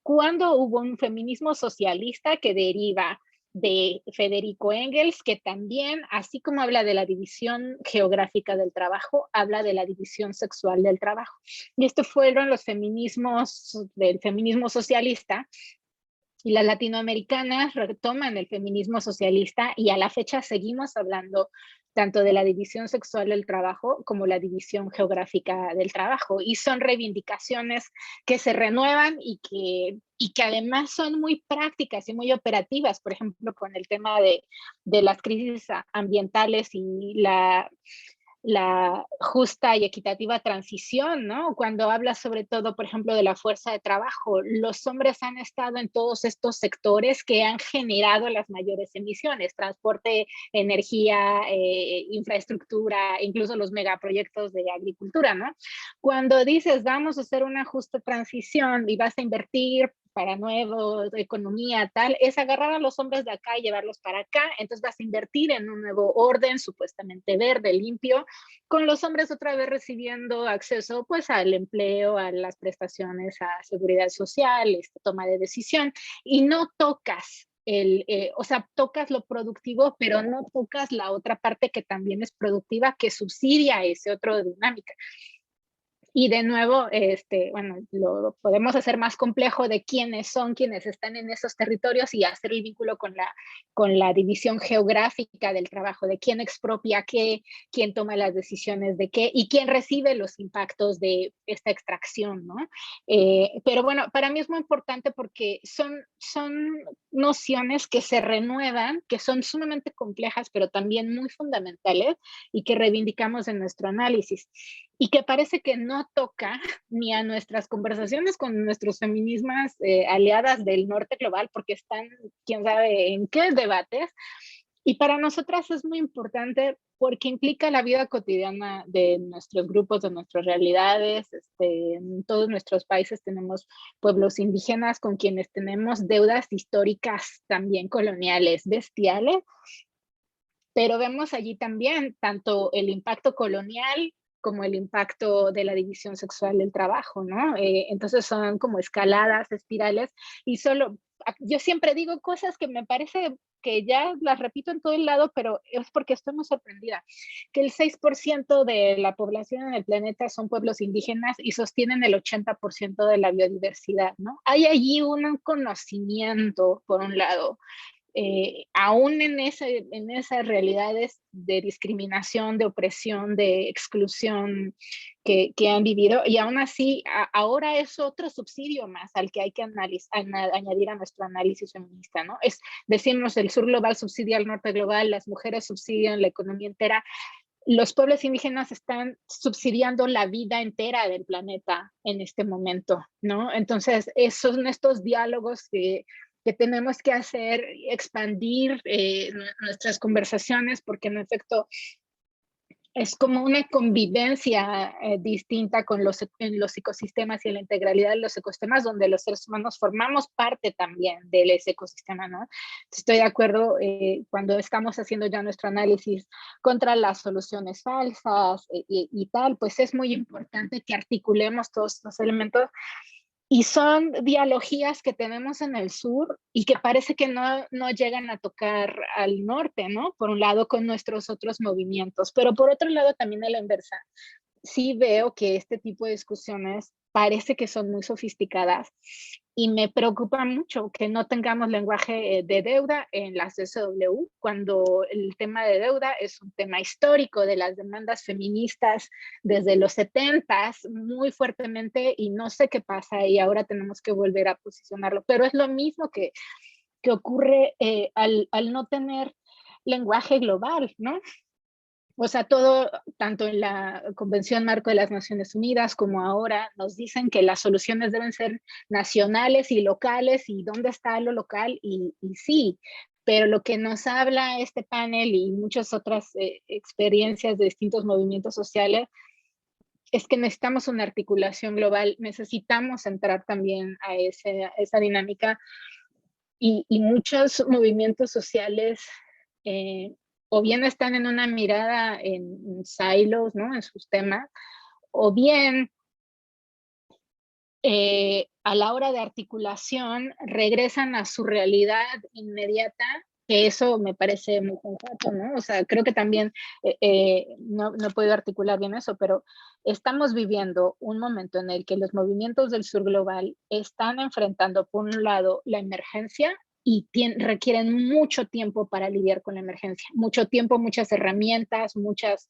cuando hubo un feminismo socialista que deriva de Federico Engels, que también, así como habla de la división geográfica del trabajo, habla de la división sexual del trabajo. Y estos fueron los feminismos del feminismo socialista Y las latinoamericanas retoman el feminismo socialista y a la fecha seguimos hablando tanto de la división sexual del trabajo como la división geográfica del trabajo. Y son reivindicaciones que se renuevan y que además son muy prácticas y muy operativas, por ejemplo, con el tema de las crisis ambientales y la justa y equitativa transición, ¿no? Cuando habla sobre todo, por ejemplo, de la fuerza de trabajo, los hombres han estado en todos estos sectores que han generado las mayores emisiones, transporte, energía, infraestructura, incluso los megaproyectos de agricultura, ¿no? Cuando dices, vamos a hacer una justa transición y vas a invertir para nuevo, economía, tal, es agarrar a los hombres de acá y llevarlos para acá, entonces vas a invertir en un nuevo orden supuestamente verde, limpio, con los hombres otra vez recibiendo acceso pues al empleo, a las prestaciones, a seguridad social, toma de decisión, y no tocas o sea, tocas lo productivo, pero no tocas la otra parte que también es productiva, que subsidia ese otro dinámica. Y de nuevo, bueno, lo podemos hacer más complejo de quiénes son quienes están en esos territorios y hacer el vínculo con la división geográfica del trabajo, de quién expropia qué, quién toma las decisiones de qué y quién recibe los impactos de esta extracción, ¿no? Pero bueno, para mí es muy importante porque son nociones que se renuevan, que son sumamente complejas, pero también muy fundamentales y que reivindicamos en nuestro análisis. Y que parece que no toca ni a nuestras conversaciones con nuestros feminismas aliadas del norte global, porque están, quién sabe en qué debates. Y para nosotras es muy importante porque implica la vida cotidiana de nuestros grupos, de nuestras realidades. En todos nuestros países tenemos pueblos indígenas con quienes tenemos deudas históricas también coloniales bestiales, pero vemos allí también tanto el impacto colonial como el impacto de la división sexual del trabajo, ¿no? Entonces son como escaladas, espirales, y yo siempre digo cosas que me parece que ya las repito en todo el lado, pero es porque estoy muy sorprendida, que el 6% de la población en el planeta son pueblos indígenas y sostienen el 80% de la biodiversidad, ¿no? Hay allí un conocimiento, por un lado, aún en esas realidades de discriminación, de opresión, de exclusión que han vivido, y aún así ahora es otro subsidio más al que hay que añadir a nuestro análisis feminista, ¿no? Decimos el sur global subsidia al norte global, las mujeres subsidian la economía entera, los pueblos indígenas están subsidiando la vida entera del planeta en este momento, ¿no? Entonces, esos son estos diálogos que tenemos que hacer, expandir nuestras conversaciones, porque en efecto es como una convivencia distinta con en los ecosistemas y en la integralidad de los ecosistemas, donde los seres humanos formamos parte también del ese ecosistema, ¿no? Estoy de acuerdo cuando estamos haciendo ya nuestro análisis contra las soluciones falsas y tal, pues es muy importante que articulemos todos estos elementos. Y son dialogías que tenemos en el sur y que parece que no llegan a tocar al norte, ¿no? Por un lado con nuestros otros movimientos, pero por otro lado también a la inversa. Sí veo que este tipo de discusiones parece que son muy sofisticadas y me preocupa mucho que no tengamos lenguaje de deuda en las SW, cuando el tema de deuda es un tema histórico de las demandas feministas desde los 70s muy fuertemente, y no sé qué pasa y ahora tenemos que volver a posicionarlo, pero es lo mismo que ocurre al no tener lenguaje global, ¿no? O sea, todo, tanto en la Convención Marco de las Naciones Unidas como ahora, nos dicen que las soluciones deben ser nacionales y locales, y dónde está lo local, y sí, pero lo que nos habla este panel y muchas otras experiencias de distintos movimientos sociales es que necesitamos una articulación global, necesitamos entrar también a esa dinámica, y muchos movimientos sociales o bien están en una mirada en silos, ¿no? En sus temas, o bien a la hora de articulación regresan a su realidad inmediata que eso me parece muy sensato, ¿no? O sea, creo que también, no he podido articular bien eso, pero estamos viviendo un momento en el que los movimientos del sur global están enfrentando, por un lado, la emergencia y requieren mucho tiempo para lidiar con la emergencia. Mucho tiempo, muchas herramientas, muchas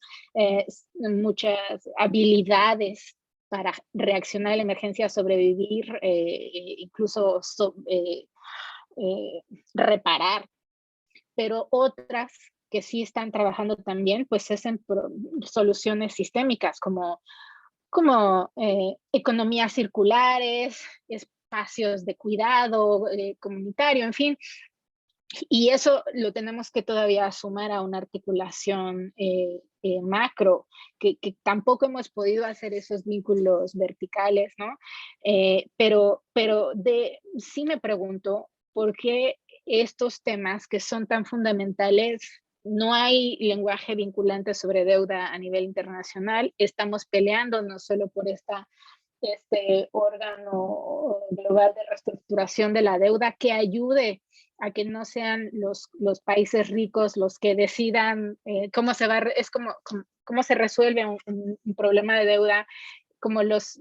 habilidades para reaccionar a la emergencia, sobrevivir, incluso reparar. Pero otras que sí están trabajando también, pues es en soluciones sistémicas como economías circulares, espacios de cuidado comunitario, en fin. Y eso lo tenemos que todavía sumar a una articulación macro, que tampoco hemos podido hacer esos vínculos verticales, ¿no? Pero sí me pregunto por qué estos temas que son tan fundamentales, no hay lenguaje vinculante sobre deuda a nivel internacional, estamos peleando no solo por este órgano global de reestructuración de la deuda que ayude a que no sean los países ricos los que decidan cómo se va, es como cómo se resuelve un problema de deuda, como los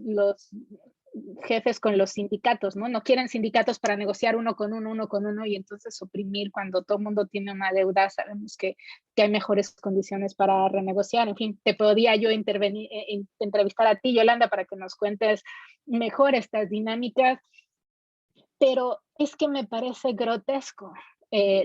jefes con los sindicatos, ¿no? No quieren sindicatos para negociar uno con uno, y entonces oprimir cuando todo el mundo tiene una deuda. Sabemos que hay mejores condiciones para renegociar. En fin, te podía yo entrevistar a ti, Yolanda, para que nos cuentes mejor estas dinámicas, pero es que me parece grotesco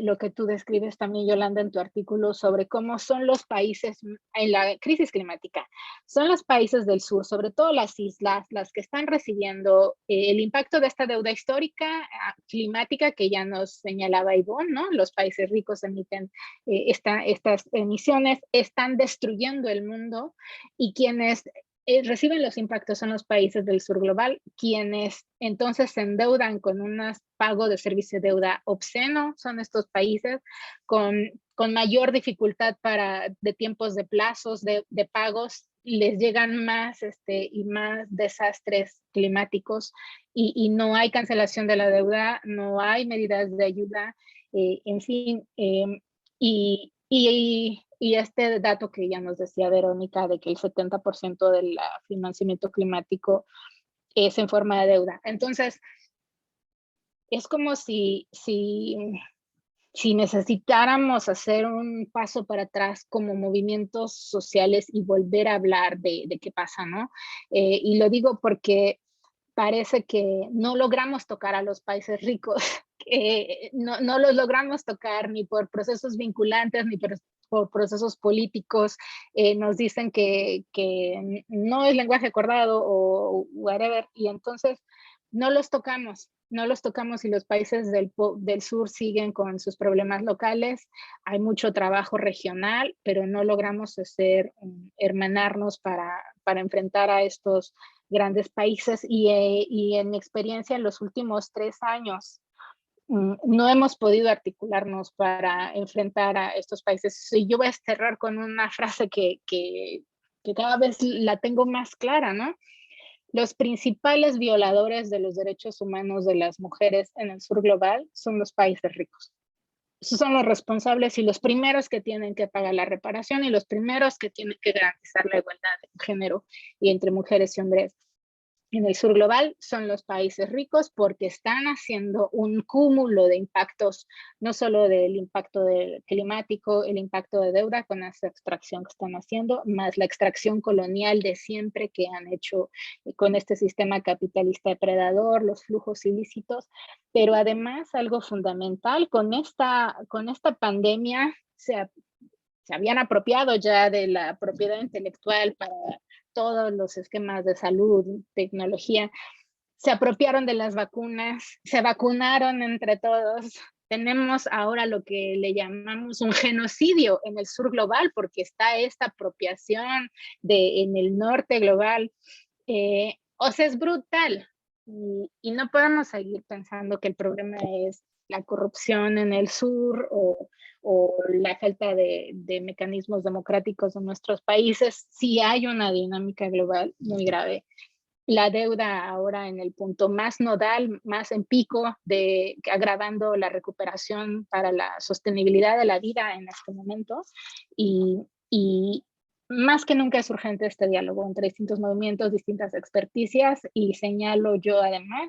lo que tú describes también, Yolanda, en tu artículo sobre cómo son los países en la crisis climática. Son los países del sur, sobre todo las islas, las que están recibiendo el impacto de esta deuda histórica climática que ya nos señalaba Ivonne, ¿no? Los países ricos emiten estas emisiones, están destruyendo el mundo, y quienes reciben los impactos son los países del sur global, quienes entonces se endeudan con un pago de servicio de deuda obsceno. Son estos países con mayor dificultad de tiempos de plazos de pagos, les llegan más y más desastres climáticos, y no hay cancelación de la deuda, no hay medidas de ayuda, en fin, y este dato que ya nos decía Verónica, de que el 70% del financiamiento climático es en forma de deuda. Entonces, es como si necesitáramos hacer un paso para atrás como movimientos sociales y volver a hablar de qué pasa, ¿no? Y lo digo porque parece que no logramos tocar a los países ricos, no los logramos tocar ni por procesos vinculantes, ni por procesos políticos. Nos dicen que no es lenguaje acordado o whatever, y entonces no los tocamos, y los países del sur siguen con sus problemas locales. Hay mucho trabajo regional, pero no logramos hermanarnos para enfrentar a estos grandes países, y en mi experiencia en los últimos 3 años no hemos podido articularnos para enfrentar a estos países. Y yo voy a cerrar con una frase que cada vez la tengo más clara, ¿no? Los principales violadores de los derechos humanos de las mujeres en el sur global son los países ricos. Esos son los responsables y los primeros que tienen que pagar la reparación, y los primeros que tienen que garantizar la igualdad de género y entre mujeres y hombres en el sur global son los países ricos, porque están haciendo un cúmulo de impactos, no solo del impacto climático, el impacto de deuda con esa extracción que están haciendo, más la extracción colonial de siempre que han hecho con este sistema capitalista depredador, los flujos ilícitos. Pero además, algo fundamental, con esta pandemia se habían apropiado ya de la propiedad intelectual para todos los esquemas de salud, tecnología, se apropiaron de las vacunas, se vacunaron entre todos. Tenemos ahora lo que le llamamos un genocidio en el sur global, porque está esta apropiación en el norte global. O sea, es brutal. Y no podemos seguir pensando que el problema es la corrupción en el sur o la falta de mecanismos democráticos en nuestros países. Sí hay una dinámica global muy grave. la deuda ahora en el punto más nodal, más en pico, agravando la recuperación para la sostenibilidad de la vida en este momento. Y más que nunca es urgente este diálogo entre distintos movimientos, distintas experticias, y señalo yo además,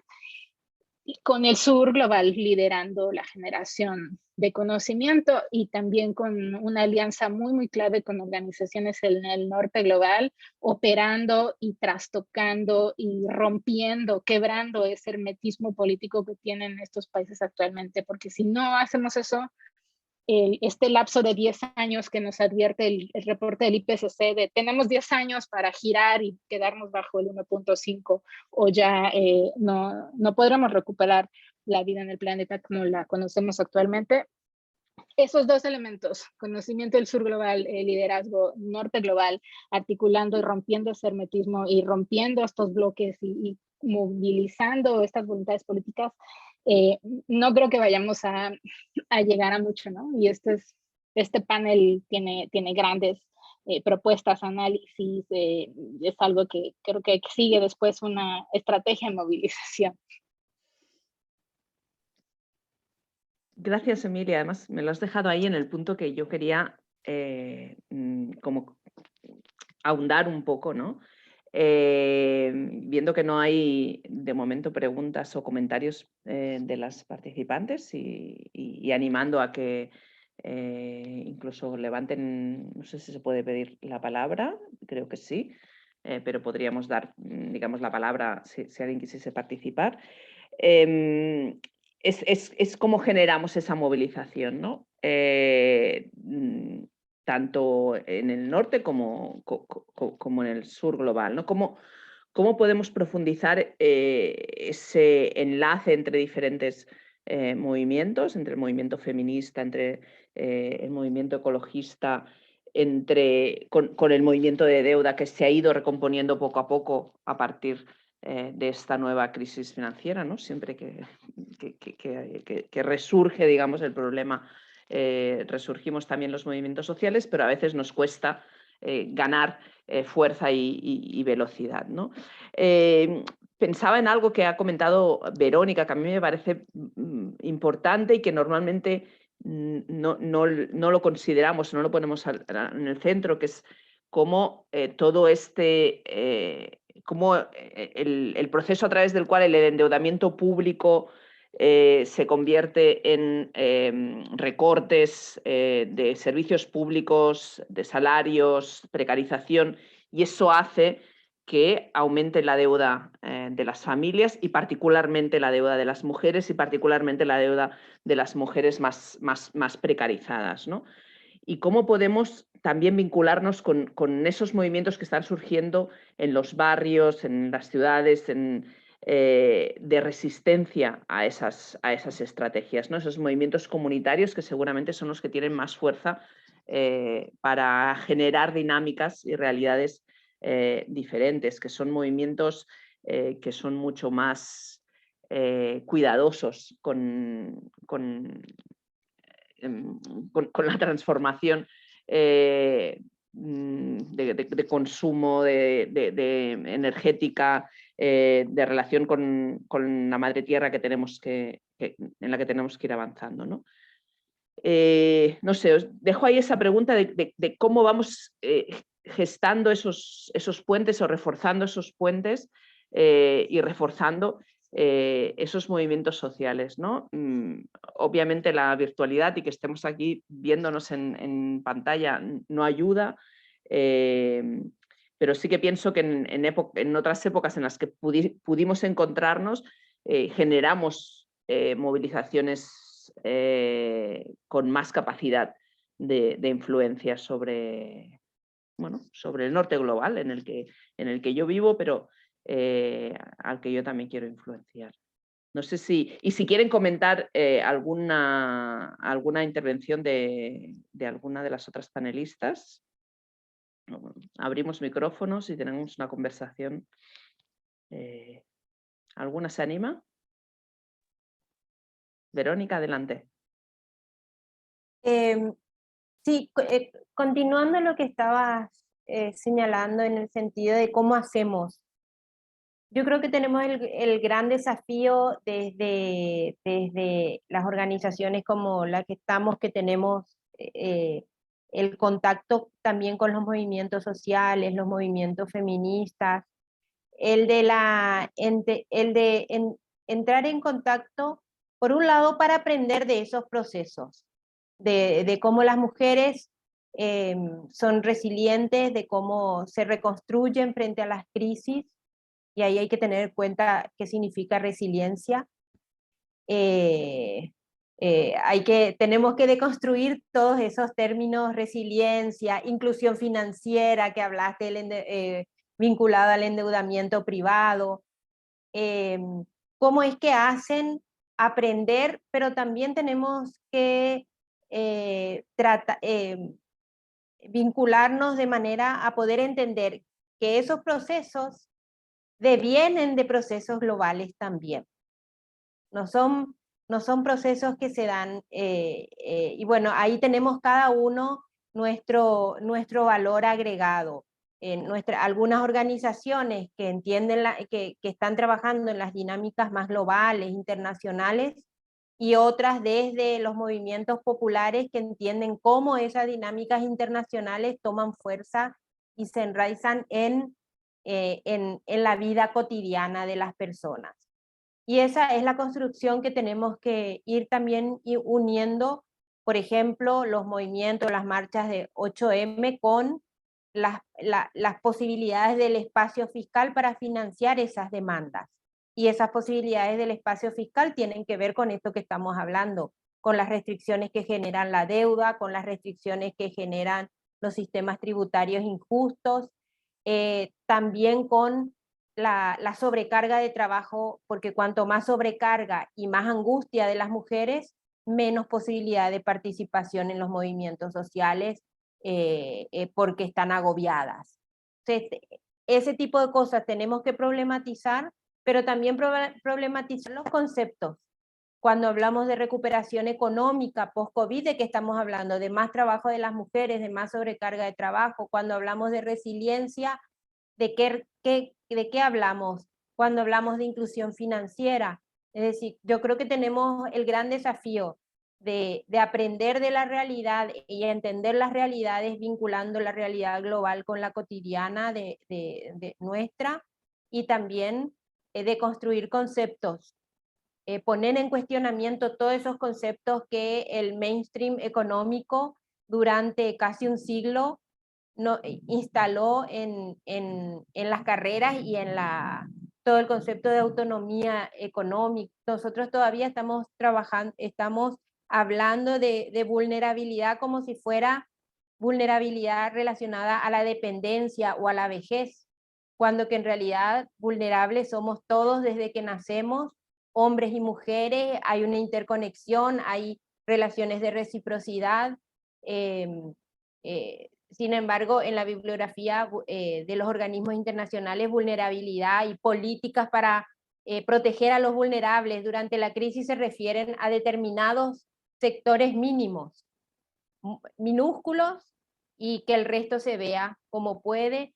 con el sur global liderando la generación de conocimiento y también con una alianza muy, muy clave con organizaciones en el norte global, operando y trastocando y rompiendo, quebrando ese hermetismo político que tienen estos países actualmente, porque si no hacemos eso, este lapso de 10 años que nos advierte el reporte del IPCC de tenemos 10 años para girar y quedarnos bajo el 1.5 o ya no podremos recuperar la vida en el planeta como la conocemos actualmente. Esos dos elementos, conocimiento del sur global, liderazgo norte global, articulando y rompiendo ese hermetismo y rompiendo estos bloques y movilizando estas voluntades políticas, no creo que vayamos a llegar a mucho, ¿no? Y este panel tiene grandes propuestas, análisis, es algo que creo que sigue después una estrategia de movilización. Gracias, Emilia. Además, me lo has dejado ahí en el punto que yo quería como ahondar un poco, ¿no? Viendo que no hay de momento preguntas o comentarios de las participantes y animando a que incluso levanten, no sé si se puede pedir la palabra, creo que sí, pero podríamos dar, digamos, la palabra si alguien quisiese participar. Es cómo generamos esa movilización, ¿no? Tanto en el norte como en el sur global, ¿no? ¿Cómo podemos profundizar ese enlace entre diferentes movimientos, entre el movimiento feminista, entre el movimiento ecologista, con el movimiento de deuda que se ha ido recomponiendo poco a poco a partir de esta nueva crisis financiera, ¿no? Siempre que resurge, digamos, el problema, resurgimos también los movimientos sociales, pero a veces nos cuesta ganar fuerza y velocidad, ¿no? Pensaba en algo que ha comentado Verónica, que a mí me parece importante y que normalmente no lo consideramos, no lo ponemos en el centro, que es cómo todo cómo el proceso a través del cual el endeudamiento público se convierte en recortes de servicios públicos, de salarios, precarización, y eso hace que aumente la deuda de las familias y particularmente la deuda de las mujeres y particularmente la deuda de las mujeres más precarizadas, ¿no? Y cómo podemos también vincularnos con esos movimientos que están surgiendo en los barrios, en las ciudades, de resistencia a esas estrategias, ¿no? Esos movimientos comunitarios que seguramente son los que tienen más fuerza para generar dinámicas y realidades diferentes, que son movimientos que son mucho más cuidadosos con la transformación de consumo, de energética, de relación con la madre tierra en la que tenemos que ir avanzando, ¿no? No sé, os dejo ahí esa pregunta de cómo vamos gestando esos puentes o reforzando esos puentes y reforzando esos movimientos sociales, ¿no? Obviamente la virtualidad y que estemos aquí viéndonos en pantalla no ayuda, pero sí que pienso que en otras épocas en las que pudimos encontrarnos, generamos movilizaciones con más capacidad de influencia sobre el norte global en el que yo vivo, pero al que yo también quiero influenciar. No sé si quieren comentar alguna intervención de alguna de las otras panelistas. Abrimos micrófonos y tenemos una conversación. ¿Alguna se anima? Verónica, adelante. Sí, continuando lo que estabas señalando en el sentido de cómo hacemos Yo creo que tenemos el gran desafío desde las organizaciones como la que estamos, que tenemos el contacto también con los movimientos sociales, los movimientos feministas, entrar en contacto, por un lado, para aprender de esos procesos, de cómo las mujeres son resilientes, de cómo se reconstruyen frente a las crisis, y ahí hay que tener en cuenta qué significa resiliencia. Tenemos que deconstruir todos esos términos: resiliencia, inclusión financiera, que hablaste, vinculado al endeudamiento privado. ¿Cómo es que hacen aprender? Pero también tenemos que vincularnos de manera a poder entender que esos procesos devienen de procesos globales también. No son procesos que se dan, y bueno, ahí tenemos cada uno nuestro valor agregado. Algunas organizaciones que entienden, que están trabajando en las dinámicas más globales, internacionales, y otras desde los movimientos populares que entienden cómo esas dinámicas internacionales toman fuerza y se enraizan en la vida cotidiana de las personas. Y esa es la construcción que tenemos que ir también uniendo, por ejemplo, los movimientos, las marchas de 8M con las posibilidades del espacio fiscal para financiar esas demandas. Y esas posibilidades del espacio fiscal tienen que ver con esto que estamos hablando, con las restricciones que generan la deuda, con las restricciones que generan los sistemas tributarios injustos, también con la sobrecarga de trabajo, porque cuanto más sobrecarga y más angustia de las mujeres, menos posibilidad de participación en los movimientos sociales, porque están agobiadas. Entonces, ese tipo de cosas tenemos que problematizar, pero también problematizar los conceptos. Cuando hablamos de recuperación económica post-COVID, ¿de qué estamos hablando? De más trabajo de las mujeres, de más sobrecarga de trabajo. Cuando hablamos de resiliencia, ¿de qué hablamos? Cuando hablamos de inclusión financiera. Es decir, yo creo que tenemos el gran desafío de aprender de la realidad y entender las realidades, vinculando la realidad global con la cotidiana de nuestra, y también de construir conceptos, poner en cuestionamiento todos esos conceptos que el mainstream económico durante casi un siglo instaló en las carreras y en todo el concepto de autonomía económica. Nosotros todavía estamos hablando de vulnerabilidad como si fuera vulnerabilidad relacionada a la dependencia o a la vejez, cuando que en realidad vulnerables somos todos desde que nacemos, hombres y mujeres. Hay una interconexión, hay relaciones de reciprocidad. Sin embargo, en la bibliografía de los organismos internacionales, vulnerabilidad y políticas para proteger a los vulnerables durante la crisis se refieren a determinados sectores mínimos, minúsculos, y que el resto se vea como puede,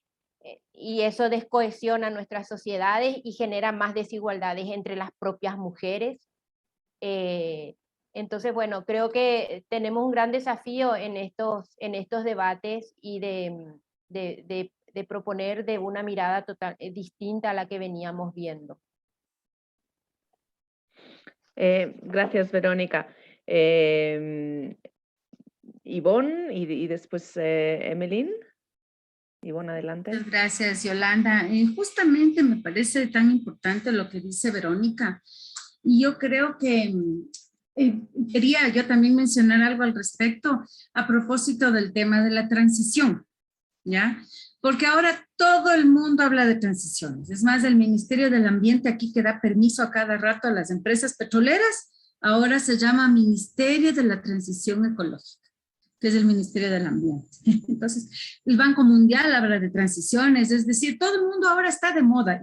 y eso descohesiona nuestras sociedades y genera más desigualdades entre las propias mujeres. Entonces, bueno, creo que tenemos un gran desafío en estos debates, y de proponer de una mirada distinta a la que veníamos viendo. Gracias, Verónica. Ivonne y después Emeline. Ivonne, adelante. Muchas gracias, Yolanda. Justamente me parece tan importante lo que dice Verónica, y yo creo que quería yo también mencionar algo al respecto a propósito del tema de la transición, ¿ya? Porque ahora todo el mundo habla de transiciones. Es más, el Ministerio del Ambiente, aquí que da permiso a cada rato a las empresas petroleras, ahora se llama Ministerio de la Transición Ecológica, que es el Ministerio del Ambiente. Entonces, el Banco Mundial habla de transiciones, es decir, todo el mundo ahora está de moda,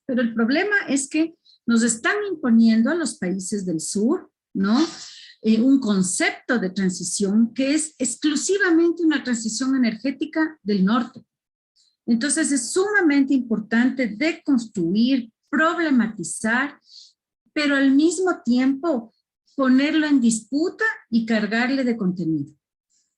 pero el problema es que nos están imponiendo a los países del sur, ¿no? Un concepto de transición que es exclusivamente una transición energética del norte. Entonces es sumamente importante deconstruir problematizar, pero al mismo tiempo ponerlo en disputa y cargarle de contenido.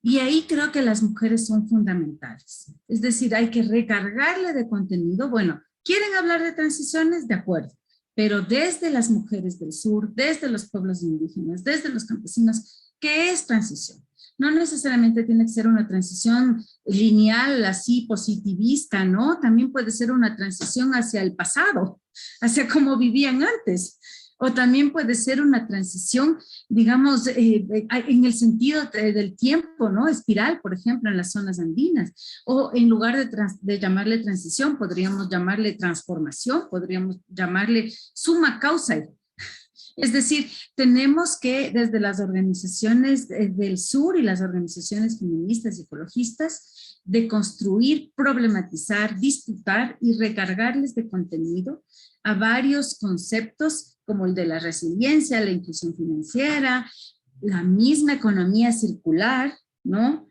Y ahí creo que las mujeres son fundamentales. Es decir, hay que recargarle de contenido. Bueno, ¿quieren hablar de transiciones? De acuerdo. Pero desde las mujeres del sur, desde los pueblos indígenas, desde los campesinos, ¿qué es transición? No necesariamente tiene que ser una transición lineal, así positivista, ¿no? También puede ser una transición hacia el pasado, hacia cómo vivían antes. O también puede ser una transición, digamos, en el sentido del tiempo, ¿no? Espiral, por ejemplo, en las zonas andinas. O en lugar de llamarle transición, podríamos llamarle transformación, podríamos llamarle summa causa. Es decir, tenemos que desde las organizaciones del sur y las organizaciones feministas y ecologistas deconstruir, problematizar, disputar y recargarles de contenido a varios conceptos como el de la resiliencia, la inclusión financiera, la misma economía circular, ¿no?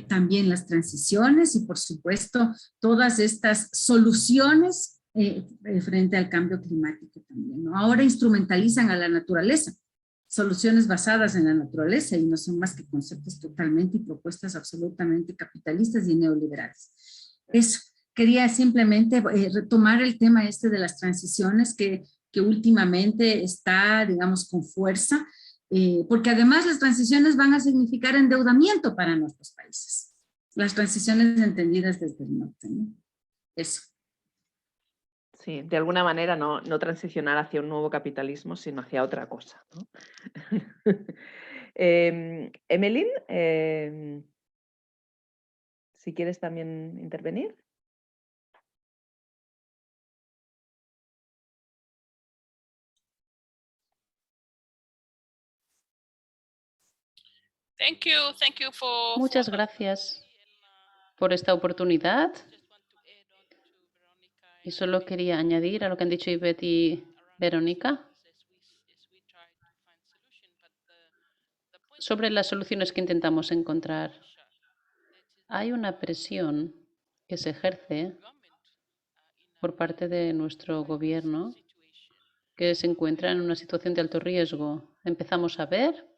También las transiciones y por supuesto todas estas soluciones frente al cambio climático también, ¿no? Ahora instrumentalizan a la naturaleza, soluciones basadas en la naturaleza y no son más que conceptos totalmente y propuestas absolutamente capitalistas y neoliberales. Eso, quería simplemente retomar el tema este de las transiciones que últimamente está, digamos, con fuerza, porque además las transiciones van a significar endeudamiento para nuestros países. Las transiciones entendidas desde el norte, ¿no? Eso. Sí, de alguna manera no transicionar hacia un nuevo capitalismo, sino hacia otra cosa, ¿no? Emeline, si quieres también intervenir. Muchas gracias por esta oportunidad. Y solo quería añadir a lo que han dicho Ivette y Verónica sobre las soluciones que intentamos encontrar. Hay una presión que se ejerce por parte de nuestro gobierno que se encuentra en una situación de alto riesgo. Empezamos a ver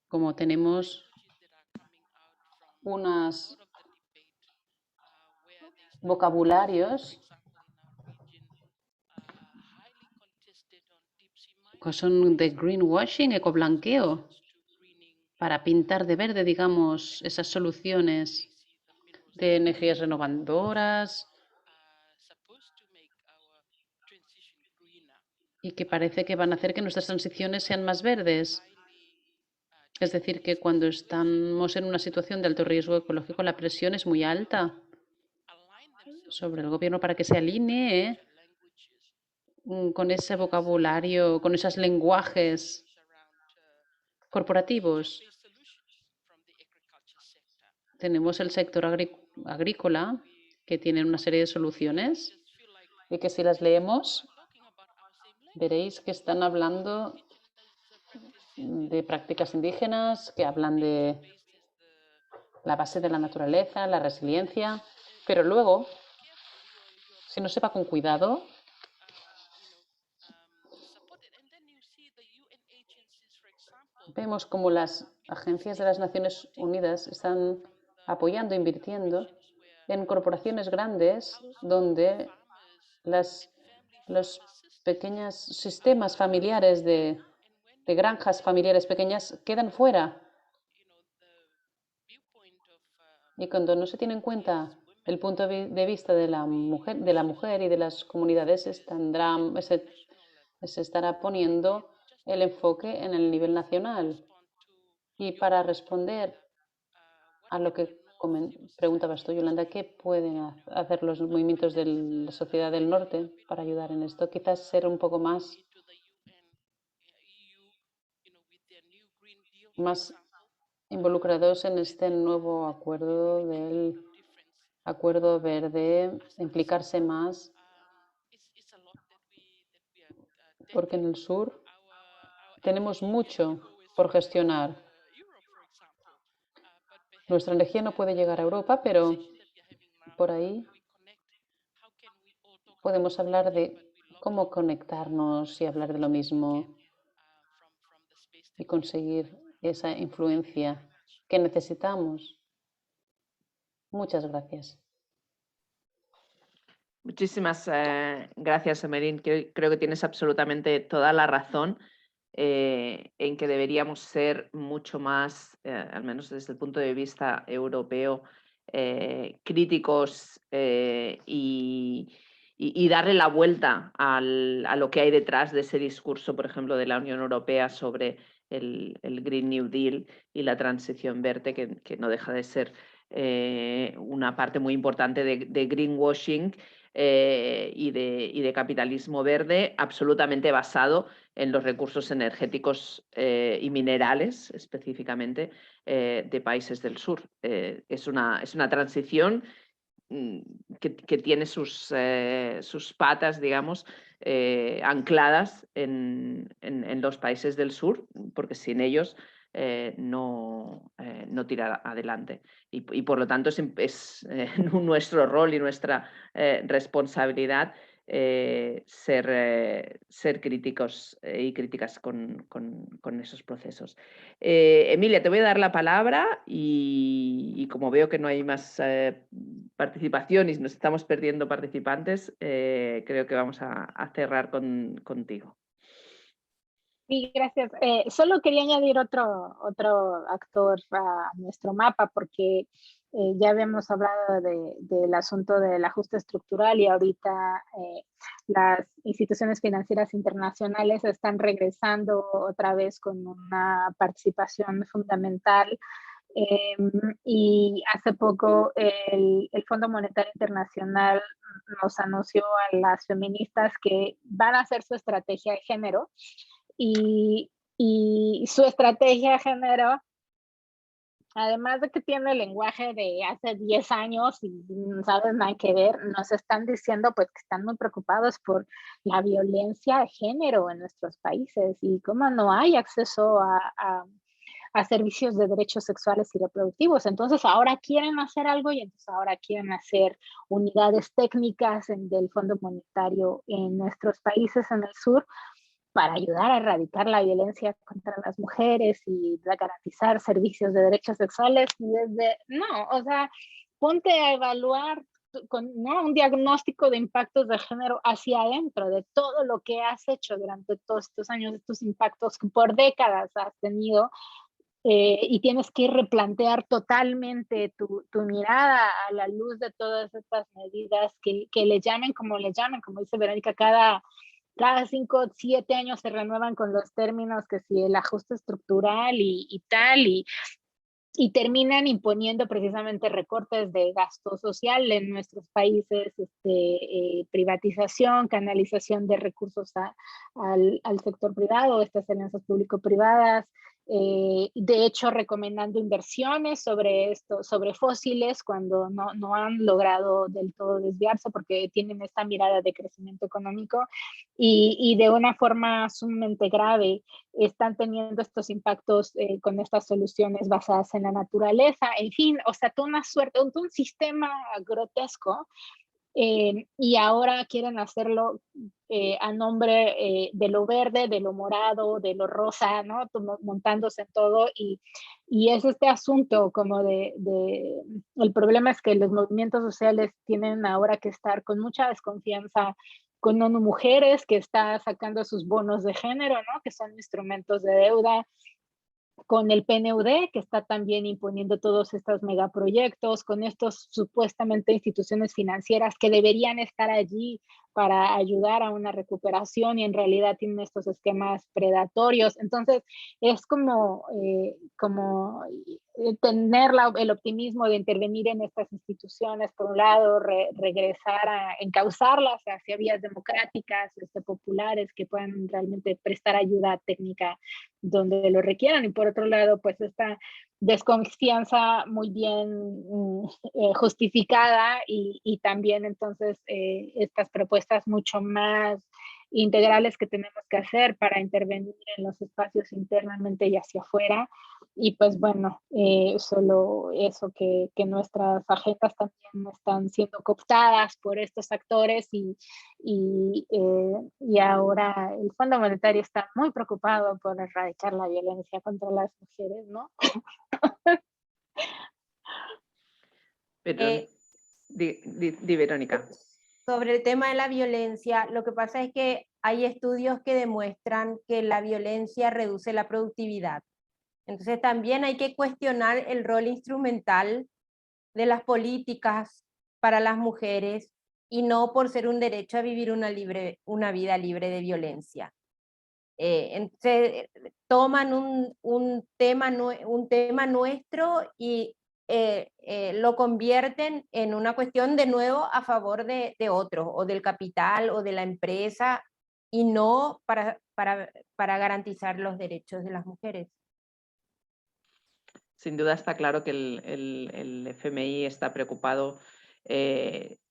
cómo tenemos unos vocabularios que son de greenwashing, ecoblanqueo, para pintar de verde, digamos, esas soluciones de energías renovadoras y que parece que van a hacer que nuestras transiciones sean más verdes. Es decir, que cuando estamos en una situación de alto riesgo ecológico, la presión es muy alta sobre el gobierno para que se alinee con ese vocabulario, con esos lenguajes corporativos. Tenemos el sector agrícola, que tiene una serie de soluciones y que si las leemos, veréis que están hablando de prácticas indígenas, que hablan de la base de la naturaleza, la resiliencia, pero luego, si no se va con cuidado, vemos como las agencias de las Naciones Unidas están apoyando, invirtiendo en corporaciones grandes donde los pequeños sistemas familiares de granjas familiares pequeñas quedan fuera. Y cuando no se tiene en cuenta el punto de vista de la mujer y de las comunidades, se estará poniendo el enfoque en el nivel nacional. Y para responder a lo que preguntabas tú, Yolanda, ¿qué pueden hacer los movimientos de la sociedad del norte para ayudar en esto? Quizás ser un poco más involucrados en este nuevo acuerdo del Acuerdo Verde, implicarse más, porque en el sur tenemos mucho por gestionar. Nuestra energía no puede llegar a Europa, pero por ahí podemos hablar de cómo conectarnos y hablar de lo mismo y conseguir esa influencia que necesitamos. Muchas gracias. Muchísimas gracias, Emerín. Creo que tienes absolutamente toda la razón en que deberíamos ser mucho más, al menos desde el punto de vista europeo, críticos y darle la vuelta a lo que hay detrás de ese discurso, por ejemplo, de la Unión Europea sobre el Green New Deal y la transición verde, que no deja de ser una parte muy importante de greenwashing y de capitalismo verde, absolutamente basado en los recursos energéticos y minerales, específicamente, de países del sur. Es una transición que tiene sus patas, digamos, ancladas en los países del sur, porque sin ellos no tirará adelante. Y por lo tanto es nuestro rol y nuestra responsabilidad ser críticos y críticas con esos procesos. Emilia, te voy a dar la palabra y como veo que no hay más participación y nos estamos perdiendo participantes, creo que vamos a cerrar contigo. Sí, gracias. Solo quería añadir otro actor a nuestro mapa, porque ya habíamos hablado del asunto del ajuste estructural y ahorita las instituciones financieras internacionales están regresando otra vez con una participación fundamental. Y hace poco el Fondo Monetario Internacional nos anunció a las feministas que van a hacer su estrategia de género. Y su estrategia de género, además de que tiene el lenguaje de hace 10 años y no saben nada que ver, nos están diciendo pues que están muy preocupados por la violencia de género en nuestros países y cómo no hay acceso a servicios de derechos sexuales y reproductivos. Entonces ahora quieren hacer algo y entonces ahora quieren hacer unidades técnicas del Fondo Monetario en nuestros países en el sur para ayudar a erradicar la violencia contra las mujeres y garantizar servicios de derechos sexuales. O sea, ponte a evaluar un diagnóstico de impactos de género hacia adentro, de todo lo que has hecho durante todos estos años, estos impactos que por décadas has tenido, y tienes que replantear totalmente tu mirada a la luz de todas estas medidas que le llamen, como dice Verónica, cada 5 o 7 años se renuevan con los términos, que si el ajuste estructural y tal, y terminan imponiendo precisamente recortes de gasto social en nuestros países, privatización, canalización de recursos al sector privado, estas alianzas público-privadas, de hecho recomendando inversiones sobre fósiles cuando no han logrado del todo desviarse porque tienen esta mirada de crecimiento económico y de una forma sumamente grave están teniendo estos impactos con estas soluciones basadas en la naturaleza, en fin, o sea, toda una suerte, un sistema grotesco. Y ahora quieren hacerlo a nombre de lo verde, de lo morado, de lo rosa, ¿no? Montándose en todo y es este asunto como el problema es que los movimientos sociales tienen ahora que estar con mucha desconfianza con ONU Mujeres, que está sacando sus bonos de género, ¿no? Que son instrumentos de deuda, con el PNUD, que está también imponiendo todos estos megaproyectos, con estos supuestamente instituciones financieras que deberían estar allí para ayudar a una recuperación y en realidad tienen estos esquemas predatorios. Entonces, es como tener el optimismo de intervenir en estas instituciones, por un lado, regresar a encauzarlas hacia vías democráticas, populares, que puedan realmente prestar ayuda técnica donde lo requieran, y por otro lado, pues esta desconfianza muy bien justificada y también entonces estas propuestas mucho más integrales que tenemos que hacer para intervenir en los espacios internamente y hacia afuera. Y pues bueno, solo eso, que nuestras agendas también están siendo cooptadas por estos actores y ahora el Fondo Monetario está muy preocupado por erradicar la violencia contra las mujeres, ¿no? Di Verónica. Sobre el tema de la violencia, lo que pasa es que hay estudios que demuestran que la violencia reduce la productividad. Entonces también hay que cuestionar el rol instrumental de las políticas para las mujeres y no por ser un derecho a vivir una vida libre de violencia. Entonces toman un tema nuestro y lo convierten en una cuestión de nuevo a favor de otros, o del capital o de la empresa, y no para garantizar los derechos de las mujeres. Sin duda está claro que el FMI está preocupado,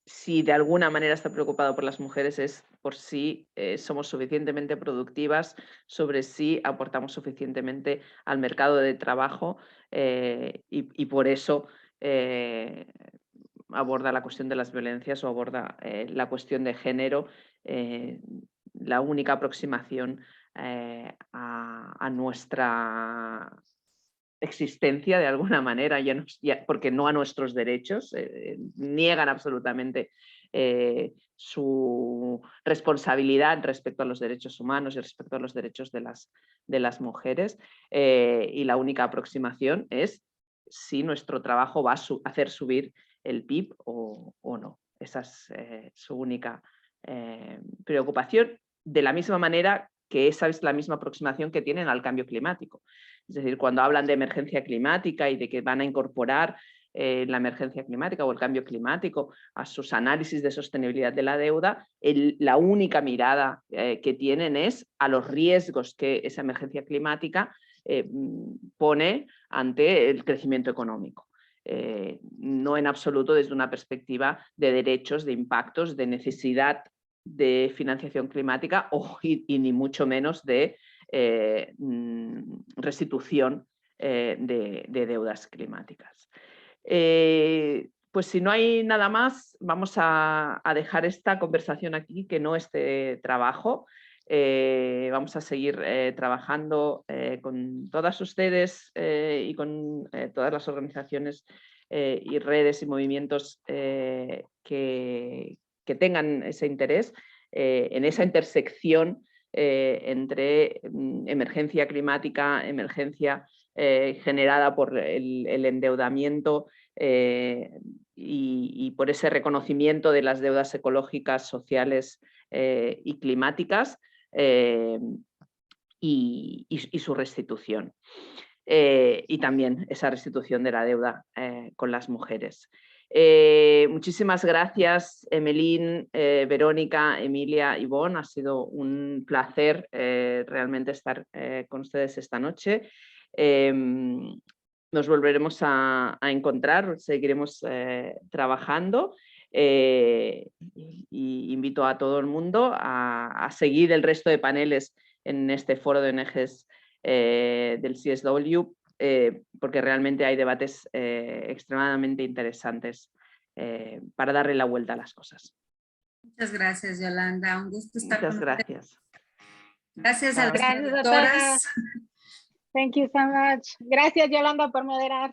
si de alguna manera está preocupado por las mujeres, es por si somos suficientemente productivas, sobre si aportamos suficientemente al mercado de trabajo, y por eso aborda la cuestión de las violencias o aborda la cuestión de género, la única aproximación a nuestra existencia de alguna manera, porque no a nuestros derechos, niegan absolutamente su responsabilidad respecto a los derechos humanos y respecto a los derechos de las mujeres, y la única aproximación es si nuestro trabajo va a hacer subir el PIB o no. Esa es su única preocupación, de la misma manera que esa es la misma aproximación que tienen al cambio climático. Es decir, cuando hablan de emergencia climática y de que van a incorporar la emergencia climática o el cambio climático a sus análisis de sostenibilidad de la deuda, la única mirada que tienen es a los riesgos que esa emergencia climática pone ante el crecimiento económico. No en absoluto desde una perspectiva de derechos, de impactos, de necesidad de financiación climática y ni mucho menos de restitución de deudas climáticas. Pues si no hay nada más, vamos a dejar esta conversación aquí, que no este trabajo. Vamos a seguir trabajando con todas ustedes y con todas las organizaciones y redes y movimientos que tengan ese interés en esa intersección entre emergencia climática, emergencia generada por el endeudamiento y por ese reconocimiento de las deudas ecológicas, sociales y climáticas y su restitución. Y también esa restitución de la deuda con las mujeres. Muchísimas gracias, Emeline, Verónica, Emilia, Ivonne. Ha sido un placer realmente estar con ustedes esta noche. Nos volveremos a encontrar, seguiremos trabajando. Y invito a todo el mundo a seguir el resto de paneles en este foro de ONGs del CSW, porque realmente hay debates extremadamente interesantes para darle la vuelta a las cosas. Muchas gracias, Yolanda. Un gusto estar Muchas con gracias. Gracias a las Gracias a traductoras. todas. Thank you so much. Gracias, Yolanda, por moderar.